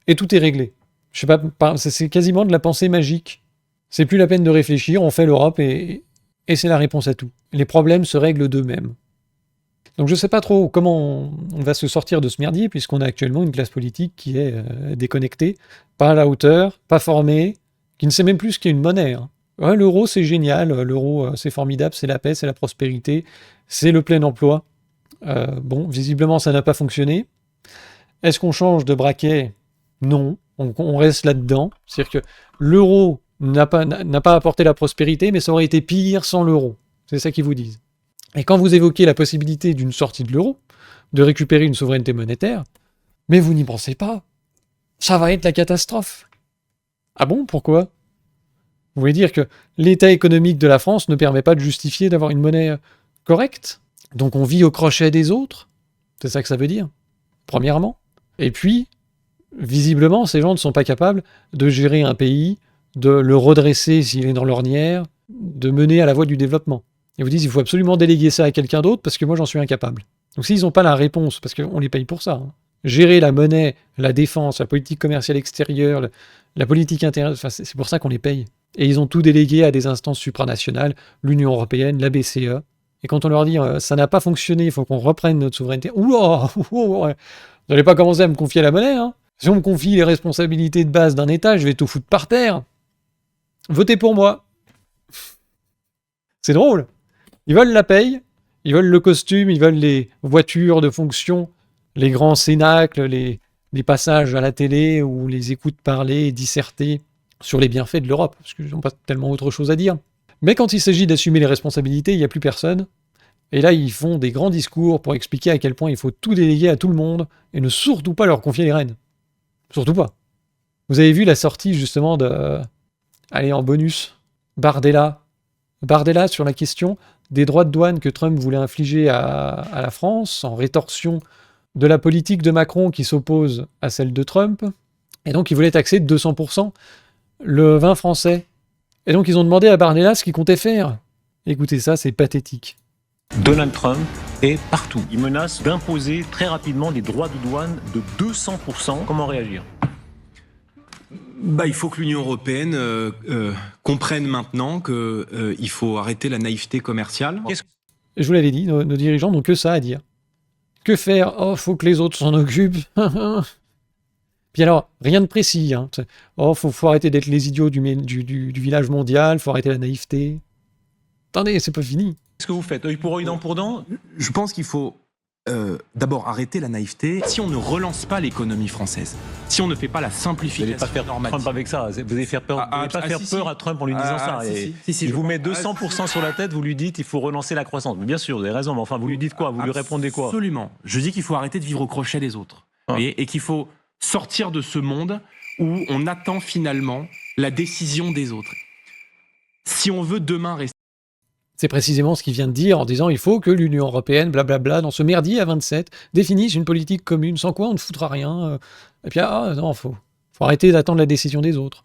et tout est réglé. Je sais pas, c'est quasiment de la pensée magique. C'est plus la peine de réfléchir, on fait l'Europe et c'est la réponse à tout. Les problèmes se règlent d'eux-mêmes. Donc je ne sais pas trop comment on va se sortir de ce merdier, puisqu'on a actuellement une classe politique qui est déconnectée, pas à la hauteur, pas formée, qui ne sait même plus ce qu'est une monnaie. Ouais, l'euro c'est génial, l'euro c'est formidable, c'est la paix, c'est la prospérité, c'est le plein emploi. Bon, visiblement ça n'a pas fonctionné. Est-ce qu'on change de braquet? Non, on reste là-dedans. C'est-à-dire que l'euro n'a pas apporté la prospérité, mais ça aurait été pire sans l'euro. C'est ça qu'ils vous disent. Et quand vous évoquez la possibilité d'une sortie de l'euro, de récupérer une souveraineté monétaire, mais vous n'y pensez pas. Ça va être la catastrophe. Ah bon, pourquoi? Vous voulez dire que l'état économique de la France ne permet pas de justifier d'avoir une monnaie correcte? Donc on vit au crochet des autres? C'est ça que ça veut dire, premièrement. Et puis, visiblement, ces gens ne sont pas capables de gérer un pays, de le redresser s'il est dans l'ornière, de mener à la voie du développement. Ils vous disent qu'il faut absolument déléguer ça à quelqu'un d'autre parce que moi j'en suis incapable. Donc s'ils n'ont pas la réponse, parce qu'on les paye pour ça, hein, gérer la monnaie, la défense, la politique commerciale extérieure, la politique intérieure, enfin, c'est pour ça qu'on les paye. Et ils ont tout délégué à des instances supranationales, l'Union européenne, la BCE. Et quand on leur dit ça n'a pas fonctionné, il faut qu'on reprenne notre souveraineté, oula, vous n'allez pas commencer à me confier la monnaie, hein. Si on me confie les responsabilités de base d'un État, je vais tout foutre par terre. Votez pour moi. C'est drôle. Ils veulent la paye, ils veulent le costume, ils veulent les voitures de fonction, les grands cénacles, les passages à la télé où les écoute parler et disserter sur les bienfaits de l'Europe, parce qu'ils n'ont pas tellement autre chose à dire. Mais quand il s'agit d'assumer les responsabilités, il n'y a plus personne. Et là, ils font des grands discours pour expliquer à quel point il faut tout déléguer à tout le monde et ne surtout pas leur confier les rênes. Surtout pas. Vous avez vu la sortie justement de... Allez, en bonus, Bardella. Bardella sur la question des droits de douane que Trump voulait infliger à la France en rétorsion de la politique de Macron qui s'oppose à celle de Trump. Et donc, il voulait taxer de 200% le vin français. Et donc, ils ont demandé à Bardella ce qu'il comptait faire. Écoutez ça, c'est pathétique. Donald Trump est partout. Il menace d'imposer très rapidement des droits de douane de 200%. Comment réagir? Il faut que l'Union européenne comprenne maintenant qu'il faut arrêter la naïveté commerciale. Je vous l'avais dit, nos dirigeants n'ont que ça à dire. Que faire? Oh, faut que les autres s'en occupent. Puis alors, rien de précis. Hein. Oh, faut arrêter d'être les idiots du village mondial, faut arrêter la naïveté. Attendez, c'est pas fini. Qu'est-ce que vous faites? Œil pour œil, dent pour dent? Je pense qu'il faut d'abord arrêter la naïveté. Si on ne relance pas l'économie française, si on ne fait pas la simplification normative... Vous n'allez pas faire Trump avec ça. Vous allez faire peur, peur à Trump en lui disant ça. Il vous met 200% sur la tête, vous lui dites il faut relancer la croissance. Mais bien sûr, vous avez raison, mais enfin, vous lui dites quoi? Vous lui répondez quoi? Absolument. Je dis qu'il faut arrêter de vivre au crochet des autres. Et qu'il faut sortir de ce monde où on attend finalement la décision des autres. Si on veut demain rester... C'est précisément ce qu'il vient de dire en disant il faut que l'Union européenne, blablabla, dans ce merdier à 27, définisse une politique commune, sans quoi on ne foutra rien. Et puis, non, faut arrêter d'attendre la décision des autres.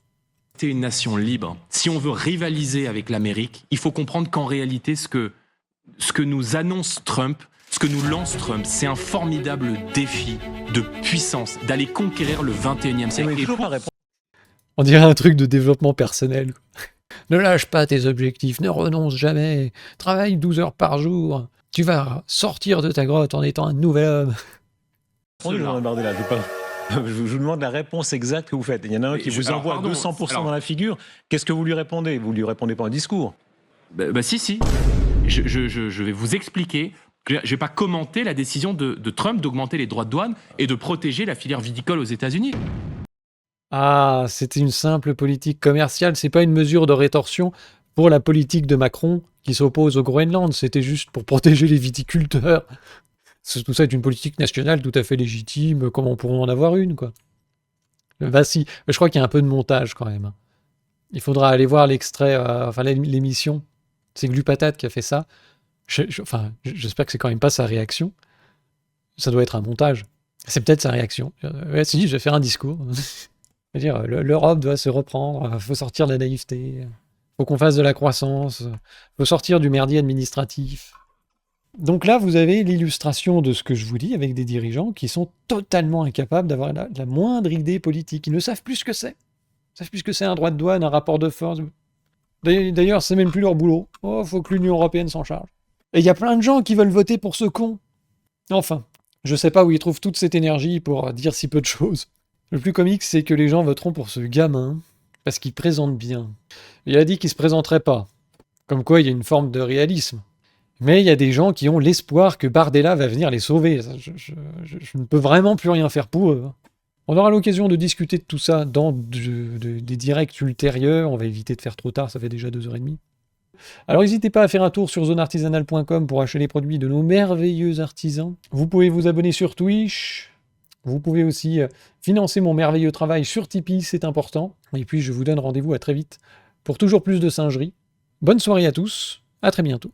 C'est une nation libre. Si on veut rivaliser avec l'Amérique, il faut comprendre qu'en réalité, ce que nous annonce Trump, ce que nous lance Trump, c'est un formidable défi de puissance, d'aller conquérir le 21e siècle. On dirait un truc de développement personnel. Ne lâche pas tes objectifs, ne renonce jamais, travaille 12 heures par jour, tu vas sortir de ta grotte en étant un nouvel homme. Je vous demande la réponse exacte que vous faites. Il y en a un qui vous envoie 200% dans la figure. Qu'est-ce que vous lui répondez? Vous lui répondez pas un discours? Si. Je vais vous expliquer. Je ne vais pas commenter la décision de Trump d'augmenter les droits de douane et de protéger la filière viticole aux États-Unis. Ah, c'était une simple politique commerciale, c'est pas une mesure de rétorsion pour la politique de Macron qui s'oppose au Groenland, c'était juste pour protéger les viticulteurs. Tout ça est une politique nationale tout à fait légitime, comme on pourrait en avoir une, quoi. Si, je crois qu'il y a un peu de montage quand même. Il faudra aller voir l'extrait, l'émission. C'est Glupatate qui a fait ça. J'espère que c'est quand même pas sa réaction. Ça doit être un montage. C'est peut-être sa réaction. Si, je vais faire un discours. C'est-à-dire, l'Europe doit se reprendre, il faut sortir de la naïveté, il faut qu'on fasse de la croissance, il faut sortir du merdier administratif. Donc là, vous avez l'illustration de ce que je vous dis avec des dirigeants qui sont totalement incapables d'avoir la moindre idée politique. Ils ne savent plus ce que c'est. Ils savent plus ce que c'est un droit de douane, un rapport de force. D'ailleurs, c'est même plus leur boulot. Oh, faut que l'Union européenne s'en charge. Et il y a plein de gens qui veulent voter pour ce con. Enfin, je sais pas où ils trouvent toute cette énergie pour dire si peu de choses. Le plus comique, c'est que les gens voteront pour ce gamin parce qu'il présente bien. Il a dit qu'il se présenterait pas. Comme quoi, il y a une forme de réalisme. Mais il y a des gens qui ont l'espoir que Bardella va venir les sauver. Je ne peux vraiment plus rien faire pour eux. On aura l'occasion de discuter de tout ça dans des directs ultérieurs. On va éviter de faire trop tard, ça fait déjà 2h30. Alors n'hésitez pas à faire un tour sur zoneartisanale.com pour acheter les produits de nos merveilleux artisans. Vous pouvez vous abonner sur Twitch. Vous pouvez aussi financer mon merveilleux travail sur Tipeee, c'est important. Et puis je vous donne rendez-vous à très vite pour toujours plus de singerie. Bonne soirée à tous, à très bientôt.